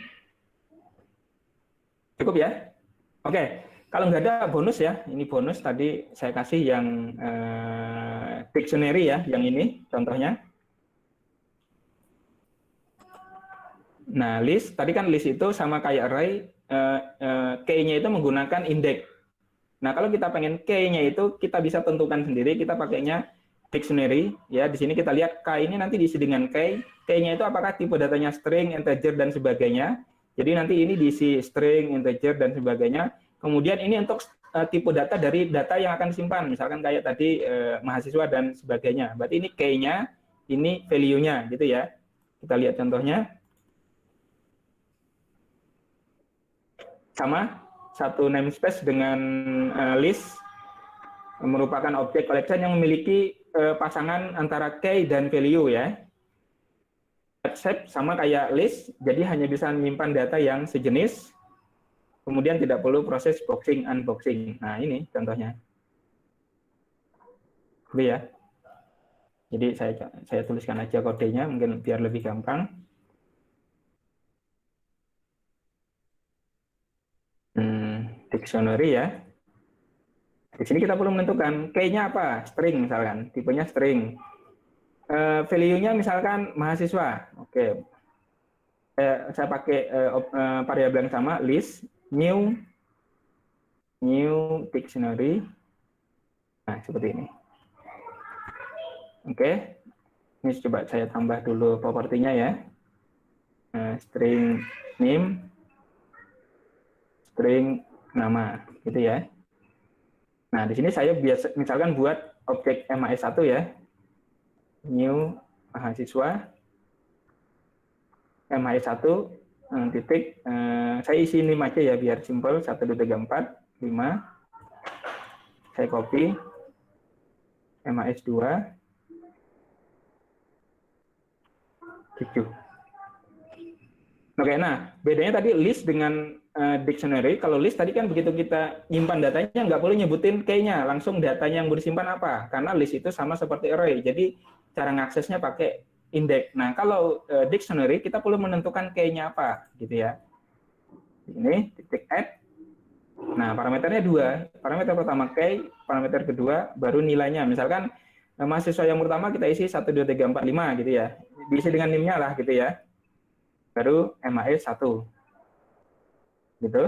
Cukup ya? Oke. Kalau nggak ada bonus ya, ini bonus tadi saya kasih yang dictionary ya, yang ini contohnya. Nah, list, tadi kan list itu sama kayak array, key-nya itu menggunakan indeks. Nah, kalau kita pengen key-nya itu kita bisa tentukan sendiri, kita pakainya dictionary ya. Di sini kita lihat k ini nanti diisi dengan key. Key-nya itu apakah tipe datanya string, integer dan sebagainya. Jadi nanti ini diisi string, integer dan sebagainya. Kemudian ini untuk tipe data dari data yang akan disimpan, misalkan kayak tadi mahasiswa dan sebagainya. Berarti ini key-nya, ini value-nya gitu ya. Kita lihat contohnya. Sama, satu namespace dengan list merupakan objek collection yang memiliki pasangan antara key dan value ya. Shape sama kayak list, jadi hanya bisa menyimpan data yang sejenis, kemudian tidak perlu proses boxing unboxing. Nah ini contohnya. Itu ya. Jadi saya tuliskan aja kodenya mungkin biar lebih gampang. Dictionary ya. Di sini kita perlu menentukan key-nya apa, string misalkan, tipenya string. Value-nya misalkan mahasiswa. Oke. Saya pakai variabel yang sama, list new dictionary. Nah, seperti ini. Oke. Ini coba saya tambah dulu propertinya ya. String name, string nama, gitu ya. Nah, di sini saya biasa misalkan buat objek MAS1 ya. New mahasiswa MAS1 titik saya isi name aja ya biar simple 1 2 3 4 5. Saya copy MAS2 7. Oke, nah bedanya tadi list dengan dictionary. Kalau list tadi kan begitu kita nyimpan datanya nggak perlu nyebutin key-nya, langsung datanya yang mau disimpan apa. Karena list itu sama seperti array, jadi cara ngaksesnya pakai indeks. Nah kalau dictionary kita perlu menentukan key-nya apa, gitu ya. Ini titik add. Nah, parameternya dua. Parameter pertama key, parameter kedua baru nilainya. Misalkan mahasiswa yang pertama kita isi 1, 2, 3, 4, 5 gitu ya. Diisi dengan NIM-nya lah gitu ya. Baru MAS 1. Gitu.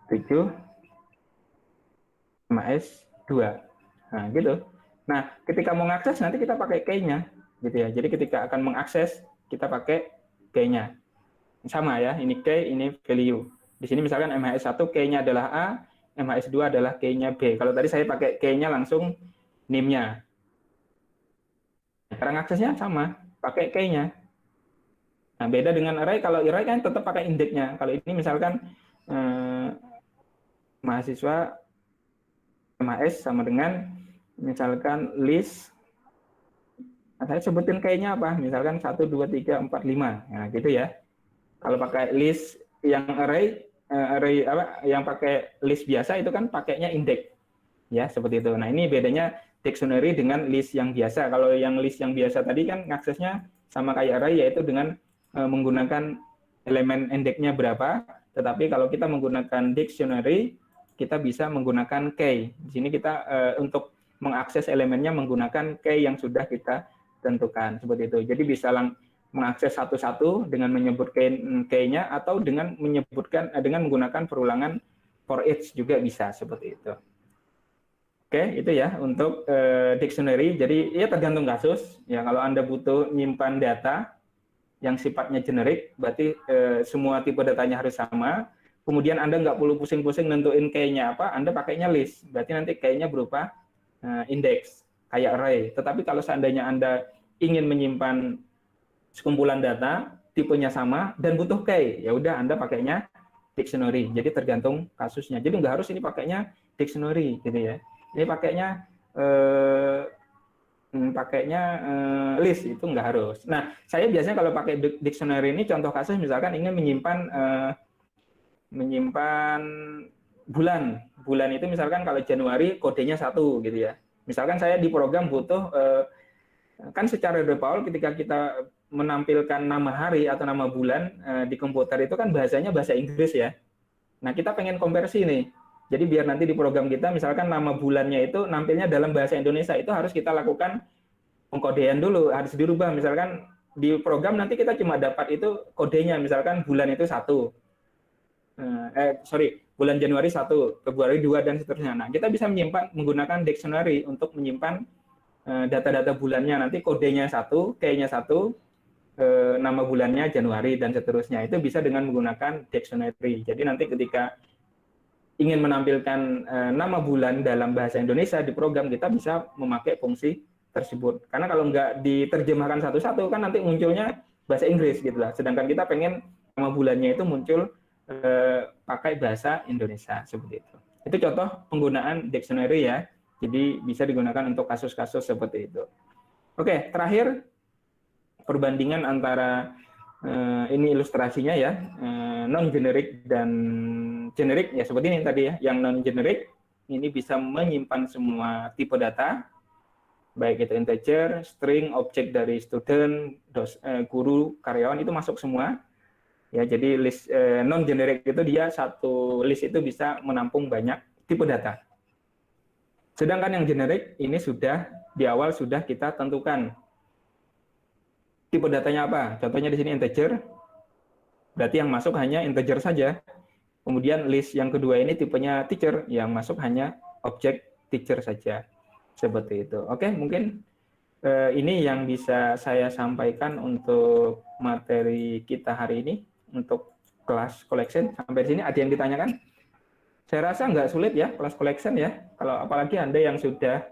7 MAS 2. Nah, gitu. Nah, ketika mau mengakses nanti kita pakai key-nya gitu ya. Jadi ketika akan mengakses kita pakai key-nya. Sama ya, ini key, ini value. Di sini misalkan MHS1 key-nya adalah A, MHS2 adalah key-nya B. Kalau tadi saya pakai key-nya langsung NIM-nya. Cara aksesnya sama, pakai key-nya. Nah, beda dengan array, kalau array kan tetap pakai index-nya. Kalau ini misalkan mahasiswa MHS sama dengan misalkan list, nah, saya sebutin key-nya apa? Misalkan 1, 2, 3, 4, 5. Nah, gitu ya. Kalau pakai list yang array apa yang pakai list biasa itu kan pakainya index. Ya, seperti itu. Nah, ini bedanya dictionary dengan list yang biasa. Kalau yang list yang biasa tadi kan aksesnya sama kayak array, yaitu dengan menggunakan elemen indexnya berapa. Tetapi kalau kita menggunakan dictionary, kita bisa menggunakan key. Di sini kita untuk mengakses elemennya menggunakan key yang sudah kita tentukan. Seperti itu. Jadi bisa mengakses satu-satu dengan menyebutkan key-nya atau dengan menyebutkan dengan menggunakan perulangan for each juga bisa seperti itu. Oke, itu ya untuk dictionary. Jadi ya tergantung kasus. Ya kalau Anda butuh nyimpan data yang sifatnya generik, berarti semua tipe datanya harus sama. Kemudian Anda nggak perlu pusing-pusing nentuin key-nya apa, Anda pakainya list. Berarti nanti key-nya berupa index kayak array. Tetapi kalau seandainya Anda ingin menyimpan sekumpulan data, tipenya sama dan butuh key, ya udah Anda pakainya dictionary. Jadi tergantung kasusnya. Jadi nggak harus ini pakainya dictionary gitu ya. Ini pakainya list, itu nggak harus. Nah, saya biasanya kalau pakai dictionary ini contoh kasus misalkan ingin menyimpan bulan. Bulan itu misalkan kalau Januari kodenya 1 gitu ya. Misalkan saya di program butuh kan secara default ketika kita menampilkan nama hari atau nama bulan di komputer itu kan bahasanya bahasa Inggris ya. Nah, kita pengen konversi nih. Jadi biar nanti di program kita misalkan nama bulannya itu nampilnya dalam bahasa Indonesia, itu harus kita lakukan pengkodean dulu, harus dirubah. Misalkan di program nanti kita cuma dapat itu kodenya, misalkan bulan itu 1. Bulan Januari 1, Februari 2 dan seterusnya. Nah, kita bisa menyimpan menggunakan dictionary untuk menyimpan data-data bulannya, nanti kodenya 1, key-nya 1, nama bulannya Januari dan seterusnya. Itu bisa dengan menggunakan dictionary. Jadi nanti ketika ingin menampilkan nama bulan dalam bahasa Indonesia di program, kita bisa memakai fungsi tersebut. Karena kalau nggak diterjemahkan satu-satu kan nanti munculnya bahasa Inggris gitu lah. Sedangkan kita pengen nama bulannya itu muncul pakai bahasa Indonesia seperti itu. Itu contoh penggunaan dictionary ya. Jadi bisa digunakan untuk kasus-kasus seperti itu. Oke, terakhir perbandingan antara ini ilustrasinya ya, non generic dan generic ya, seperti ini tadi ya. Yang non generic ini bisa menyimpan semua tipe data, baik itu integer, string, objek dari student, guru, karyawan, itu masuk semua. Ya, jadi list non generic itu dia satu list itu bisa menampung banyak tipe data. Sedangkan yang generic ini sudah di awal sudah kita tentukan tipe datanya apa. Contohnya di sini integer, berarti yang masuk hanya integer saja. Kemudian list yang kedua ini tipenya teacher, yang masuk hanya objek teacher saja. Seperti itu. Oke, mungkin ini yang bisa saya sampaikan untuk materi kita hari ini, untuk kelas collection. Sampai di sini ada yang ditanyakan? Saya rasa nggak sulit ya kelas collection ya. Kalau apalagi Anda yang sudah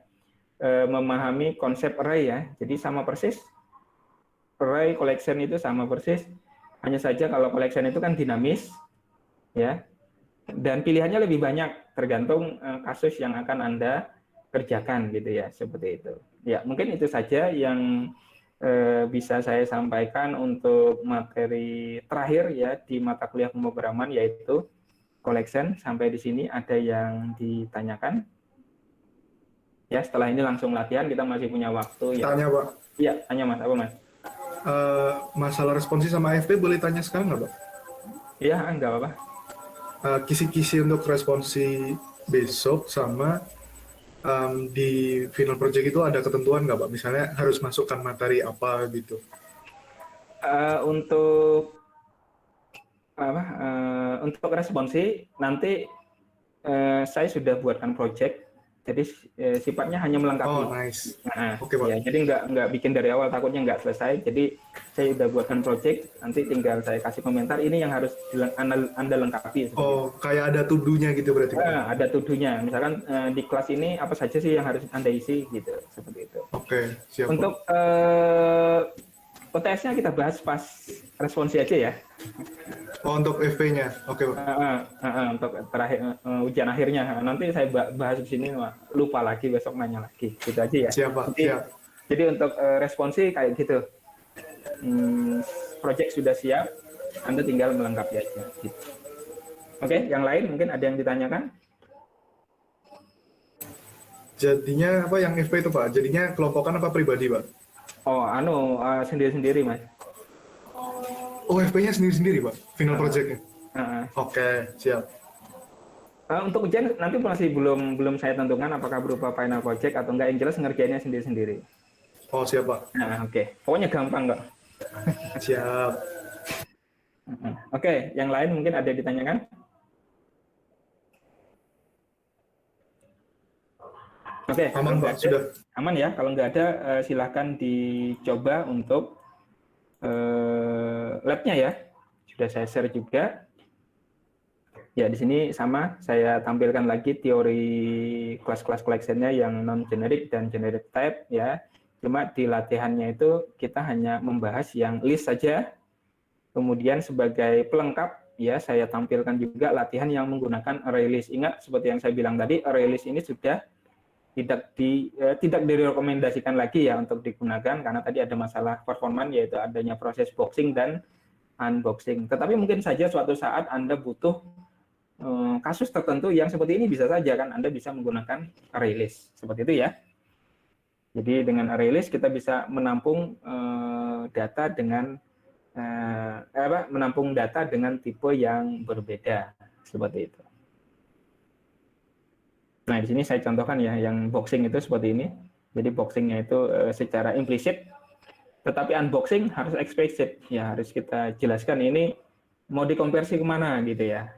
memahami konsep array ya. Jadi sama persis. Array collection itu sama persis. Hanya saja kalau collection itu kan dinamis ya. Dan pilihannya lebih banyak tergantung kasus yang akan Anda kerjakan gitu ya, seperti itu. Ya, mungkin itu saja yang bisa saya sampaikan untuk materi terakhir ya di mata kuliah pemrograman, yaitu collection. Sampai di sini ada yang ditanyakan? Ya, setelah ini langsung latihan, kita masih punya waktu ya. Tanya, Pak. Iya, tanya Mas, apa Mas? masalah responsi sama AFP boleh tanya sekarang nggak, Pak? Iya, nggak apa-apa. Kisi-kisi untuk responsi besok sama di final project itu ada ketentuan nggak, Pak? Misalnya harus masukkan materi apa gitu. Untuk apa? Untuk responsi nanti saya sudah buatkan project, jadi sifatnya hanya melengkapi. Oh, nice. Nah, Oke, Pak. ya, jadi nggak bikin dari awal, takutnya nggak selesai. Jadi saya sudah buatkan project, nanti tinggal saya kasih komentar ini yang harus Anda lengkapi. Oh, kayak ada tuduhnya gitu berarti, Pak? Ada tuduhnya, misalkan di kelas ini apa saja sih yang harus Anda isi, gitu, seperti itu. Oke, siap, Pak. Untuk OTS-nya kita bahas pas responsi aja ya. Oh, untuk FP-nya. Oke, Pak. Untuk terakhir ujian akhirnya nanti saya bahas di sini, lupa lagi besok nanya lagi, gitu aja ya. Siap, Pak. Siap. Jadi untuk responsi kayak gitu, project sudah siap, Anda tinggal melengkapi aja. Gitu. Oke, yang lain mungkin ada yang ditanyakan? Jadinya apa yang FP itu, Pak? Jadinya kelompokan apa pribadi, Pak? Oh, sendiri-sendiri, Mas. Oh, FP-nya sendiri-sendiri, Pak? Final project-nya? Oke, siap. Untuk ujian nanti masih belum saya tentukan apakah berupa final project atau enggak, yang jelas ngerjainnya sendiri-sendiri. Oh, siap, Pak. Oke. Pokoknya gampang kok. Siap. Oke, yang lain mungkin ada yang ditanyakan? Oke, Aman, Pak. Sudah. Aman ya. Kalau nggak ada, silahkan dicoba untuk lab-nya ya. Sudah saya share juga. Ya, di sini sama saya tampilkan lagi teori kelas-kelas collection-nya yang non-generic dan generic type ya. Cuma di latihannya itu kita hanya membahas yang list saja. Kemudian sebagai pelengkap ya saya tampilkan juga latihan yang menggunakan array list. Ingat seperti yang saya bilang tadi, array list ini sudah tidak direkomendasikan lagi ya untuk digunakan karena tadi ada masalah performan, yaitu adanya proses boxing dan unboxing. Tetapi mungkin saja suatu saat Anda butuh kasus tertentu yang seperti ini, bisa saja kan Anda bisa menggunakan array list seperti itu ya. Jadi dengan array list kita bisa menampung data dengan menampung data dengan tipe yang berbeda seperti itu. Nah, di sini saya contohkan ya, yang boxing itu seperti ini. Jadi boxingnya itu secara implisit, tetapi unboxing harus explicit. Ya, harus kita jelaskan ini mau dikonversi kemana gitu ya.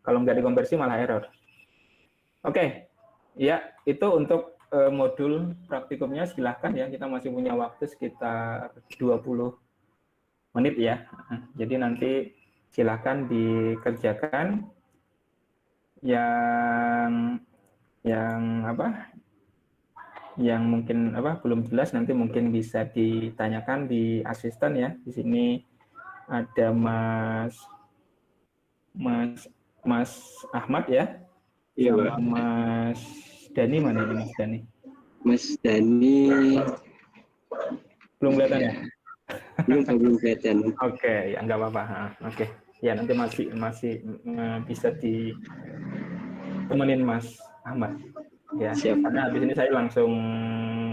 Kalau nggak dikonversi malah error. Oke, ya itu untuk modul praktikumnya. Silahkan ya, kita masih punya waktu sekitar 20 menit ya. Jadi nanti silahkan dikerjakan. Yang mungkin belum jelas nanti mungkin bisa ditanyakan di asisten ya. Di sini ada Mas Ahmad ya. Iya, sama Pak. Mas Dani, mana ini Mas Dani? Mas Dani Belum kelihatan ya? belum kelihatan. Oke, ya nggak apa-apa. Oke, ya nanti masih bisa ditemenin Mas Ahmad. Ya, Siap. karena habis ini saya langsung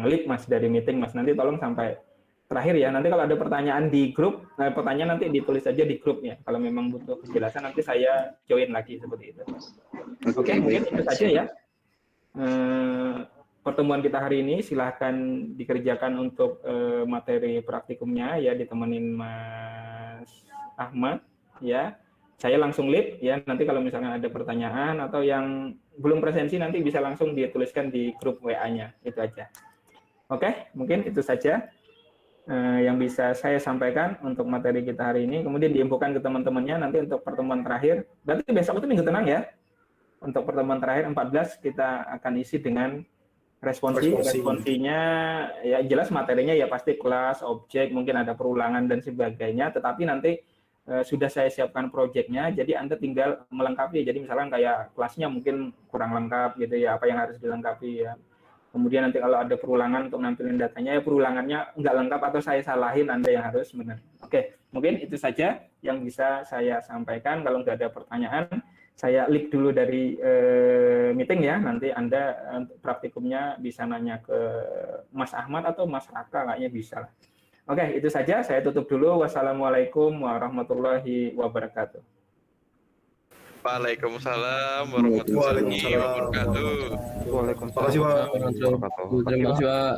leave Mas dari meeting Mas. Nanti tolong sampai terakhir ya. Nanti kalau ada pertanyaan di grup, pertanyaan nanti ditulis aja di grup ya. Kalau memang butuh penjelasan nanti saya join lagi seperti itu. Oke, mungkin itu saja ya. Pertemuan kita hari ini silahkan dikerjakan untuk materi praktikumnya ya, ditemenin Mas Ahmad ya. Saya langsung leave ya, nanti kalau misalnya ada pertanyaan atau yang belum presensi nanti bisa langsung dituliskan di grup WA-nya, itu aja. Oke, mungkin itu saja yang bisa saya sampaikan untuk materi kita hari ini. Kemudian diinfokan ke teman-temannya nanti untuk pertemuan terakhir. Berarti besok itu minggu tenang ya. Untuk pertemuan terakhir 14 kita akan isi dengan responsinya ya, jelas materinya ya pasti kelas, objek, mungkin ada perulangan dan sebagainya, tetapi nanti sudah saya siapkan proyeknya, jadi Anda tinggal melengkapi. Jadi misalkan kayak kelasnya mungkin kurang lengkap gitu ya, apa yang harus dilengkapi ya. Kemudian nanti kalau ada perulangan untuk nampilin datanya, ya perulangannya nggak lengkap atau saya salahin, Anda yang harus benar. Oke, mungkin itu saja yang bisa saya sampaikan. Kalau nggak ada pertanyaan, saya leave dulu dari meeting ya. Nanti Anda praktikumnya bisa nanya ke Mas Ahmad atau Mas Raka, kayaknya bisa. Oke, itu saja. Saya tutup dulu. Wassalamualaikum warahmatullahi wabarakatuh. Waalaikumsalam warahmatullahi wabarakatuh. Terima kasih, Pak. Terima kasih, Pak.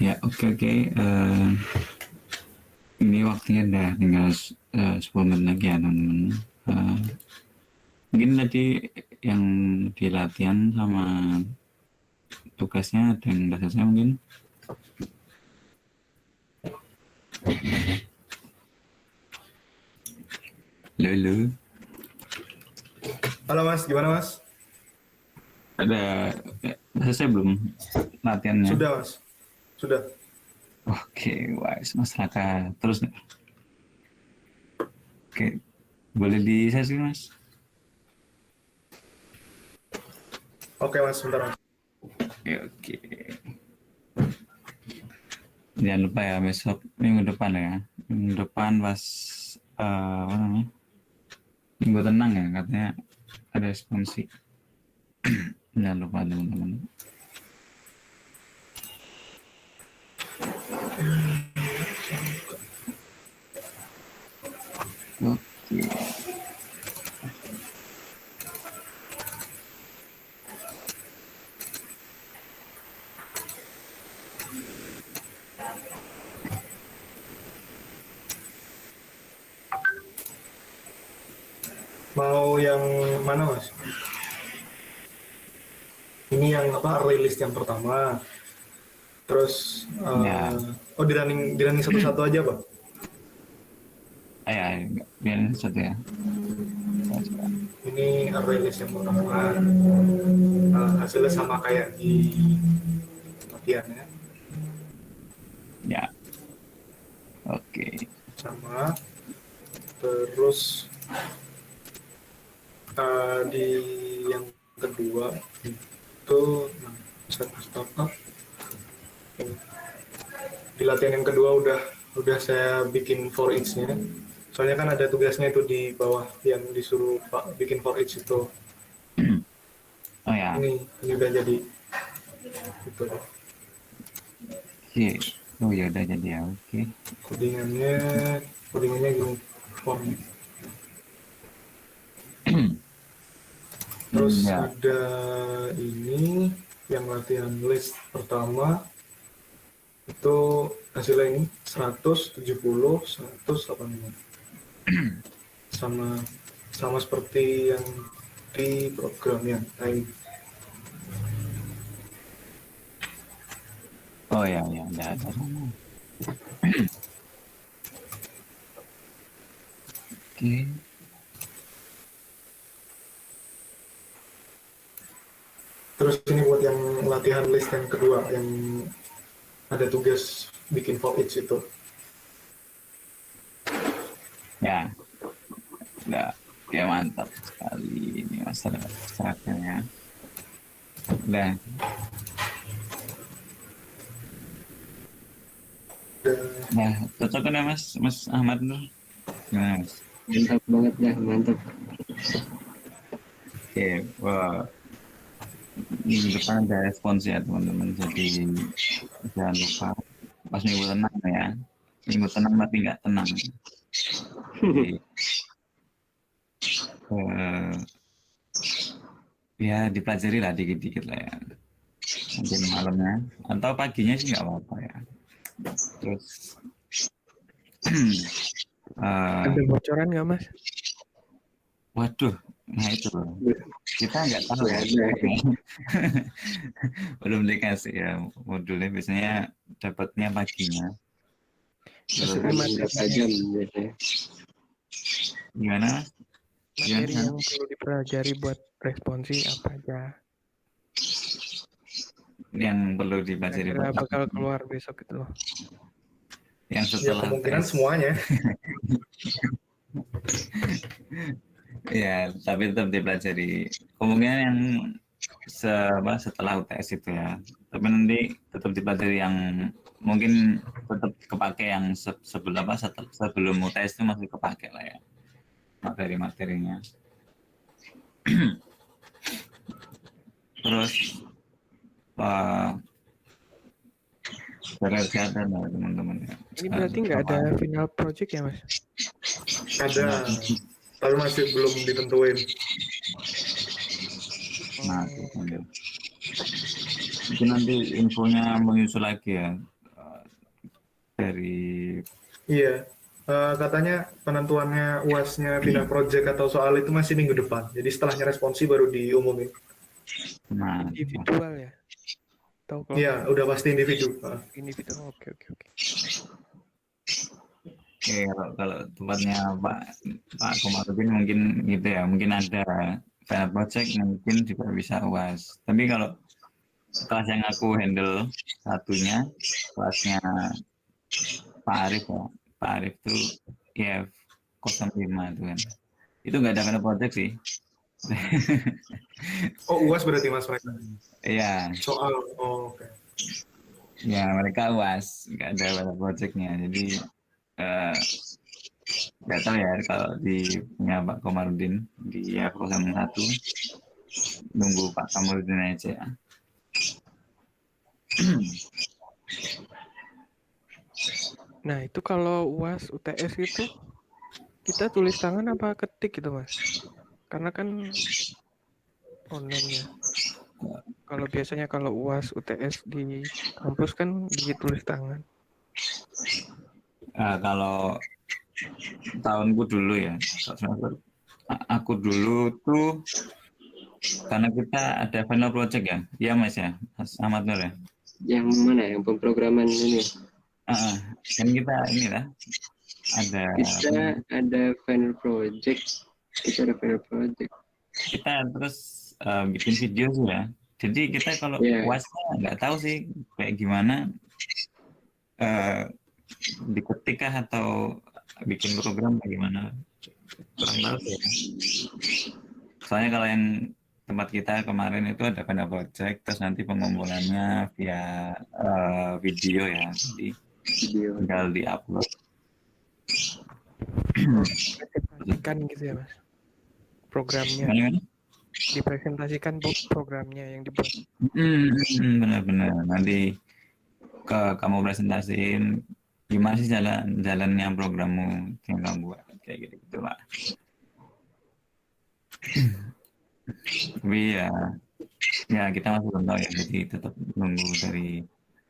Ya, oke. Ini waktunya udah tinggal 10 menit lagi ya, teman-teman. Mungkin tadi yang di latihan sama tugasnya ada yang udah selesai mungkin? Halo. Halo Mas, gimana Mas? Ada selesai belum latihannya? Sudah Mas, sudah. Oke, wise masyarakat terus. Oke, boleh di sesi Mas? Oke Mas, sebentar Mas. Oke. Jangan lupa ya besok minggu depan ya. Minggu depan pas apa namanya? Minggu tenang ya katanya ada responsi. Jangan lupa teman-teman. Oke. Mau yang mana Mas? Ini yang apa? Rilis yang pertama. Terus Ya. oh di running satu-satu aja Pak. Ya, biarin satu ya. Ini rilis yang pertama. Hasilnya sama kayak di latihannya. Ya. Oke. Sama. Terus di yang kedua itu startup. Di latihan yang kedua udah saya bikin for each-nya. Soalnya kan ada tugasnya itu di bawah yang disuruh Pak bikin for each itu. Oh ya. Ini udah jadi. Gitu. Oke. Oh ya udah jadi ya. Oke. Codingannya gini form. Terus Ya. ada ini yang latihan list pertama itu hasilnya ini 170 185 sama seperti yang di program yang lain. Oh ya udah ada sama. Oke. Terus ini buat yang latihan list yang kedua yang ada tugas bikin for each itu. Ya. Udah. Ya mantap sekali ini masyarakatnya ya. Udah. Nah, cocok kan ya Mas Ahmad tuh? Gimana Mas? Mantap banget ya, mantap. Oke, wah. Minggu depan ada respons ya teman-teman, jadi jangan lupa pas minggu tenang ya. Minggu tenang tapi nggak tenang. Jadi, ya dipelajari lah dikit-dikit lah ya. Nanti malamnya atau paginya sih nggak apa-apa ya. Terus Ada bocoran nggak Mas? waduh, nah itu loh. Kita nggak tahu ya. Belum dikasih ya modulnya, biasanya dapatnya paginya. Berapa jam biasanya? Gimana? Materi yang perlu dipelajari buat responsi apa aja? Yang perlu dipelajari Kira bakal keluar besok itu loh. yang Ya setelah kemungkinan tes. semuanya. Ya, tapi tetap dipelajari. Kemungkinan yang setelah UTS itu ya. Tapi nanti tetap dipelajari yang mungkin tetap kepake yang sebelum UTS itu masih kepake lah ya. Materi-materinya. Terus kesehatan lah teman-teman ya. Ini berarti nggak ada final project ya Mas? Ada, tapi masih belum ditentuin. Nah, itu kan. Mungkin nanti infonya menyusul lagi ya. dari Iya. Katanya penentuannya UAS-nya final project atau soal itu masih minggu depan. Jadi setelahnya responsi baru diumumin. nah, Individual ya? Atau Iya, kelompok? udah pasti individu. Individual. Oke. oke, kalau tempatnya Pak Komarudin mungkin gitu ya, mungkin ada final project mungkin juga bisa UAS. Tapi kalau kelas yang aku handle satunya kelasnya Pak Arif ya, Pak Arif tuh IF 05 itu kan, itu nggak ada final project sih. Oh, UAS berarti Mas mereka. Iya, Soal. Oh, oke. ya mereka UAS nggak ada final projectnya, jadi nggak tahu ya kalau di punya Pak Komarudin di IF 01, nunggu Pak Komarudin aja ya. Nah, itu kalau UAS UTS itu kita tulis tangan apa ketik gitu, Mas? Karena kan online ya. Kalau biasanya kalau UAS UTS di kampus kan ditulis tangan. Kalau tahunku dulu ya, aku dulu tuh karena kita ada final project ya, iya Mas ya, Mas Ahmad Nur ya. Yang mana? Yang pemrograman ini? Kan kita ini lah ada Kita ada final project. Kita terus bikin video sih ya. Jadi kita kalau Iya. UASnya nggak tahu sih kayak gimana, diketik kah atau bikin program bagaimana, kurang tahu sih ya. Soalnya kalau yang tempat kita kemarin itu ada final project, terus nanti pengumpulannya via video ya, jadi tinggal di-upload. Dipresentasikan gitu ya, Mas? Programnya. Gimana? Dipresentasikan programnya yang dibuat. Benar-benar. Nanti kamu presentasiin gimana sih jalannya programmu yang kamu buat, kayak gitu lah. Tapi ya kita masih belum tahu ya, jadi tetap nunggu dari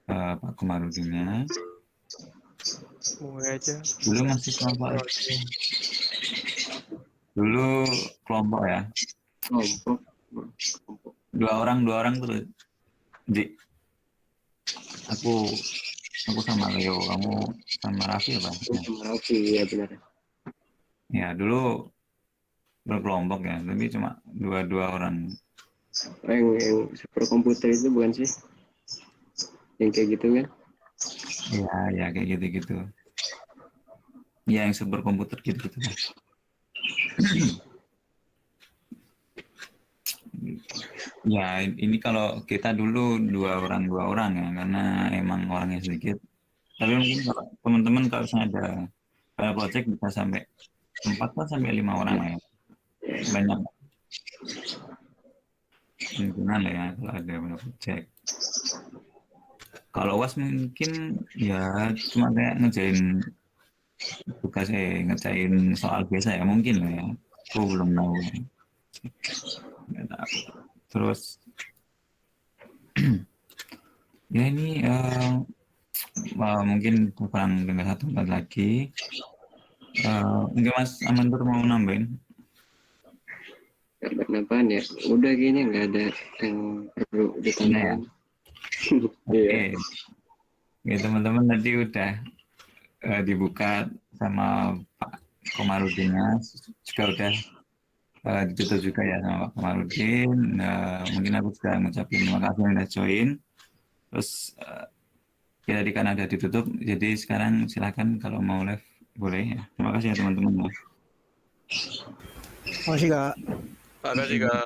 Pak Komarudinnya. Mulai aja. Dulu masih kelompok. Dulu kelompok ya. Kelompok. Dua orang terus. Di aku sama Leo, kamu sama Raffi apa? Raffi, ya benar. Ya dulu berkelompok ya, tapi cuma dua orang. Yang super komputer itu bukan sih? Yang kayak gitu kan? Ya kayak gitu. Ya yang super komputer gitu. Ya ini kalau kita dulu dua orang ya, karena emang orangnya sedikit. Tapi mungkin kalau teman-teman kalau misalnya ada project bisa sampai 4 sampai 5 orang lah ya. Banyak kemungkinan lah ya kalau ada project. Kalau UAS mungkin ya cuma kayak ngerjain soal biasa ya, mungkin lah ya. Aku belum tahu. Nggak tahu. Terus ya ini mungkin kurang tinggal 1 menit lagi. Mungkin Mas Amandur mau nambahin? Kenapaan ya? Udah kayaknya nggak ada yang perlu ditanyain. Oke. Ya teman-teman tadi udah dibuka sama Pak Komarudinnya, juga udah ditutup juga ya sama Pak Komarudin. Mungkin aku juga mengucapkan terima kasih yang udah join. Terus ya tadi kan ada ditutup, jadi sekarang silakan kalau mau live boleh ya. Terima kasih ya teman-teman. Makasih, Kak. Makasih, Kak.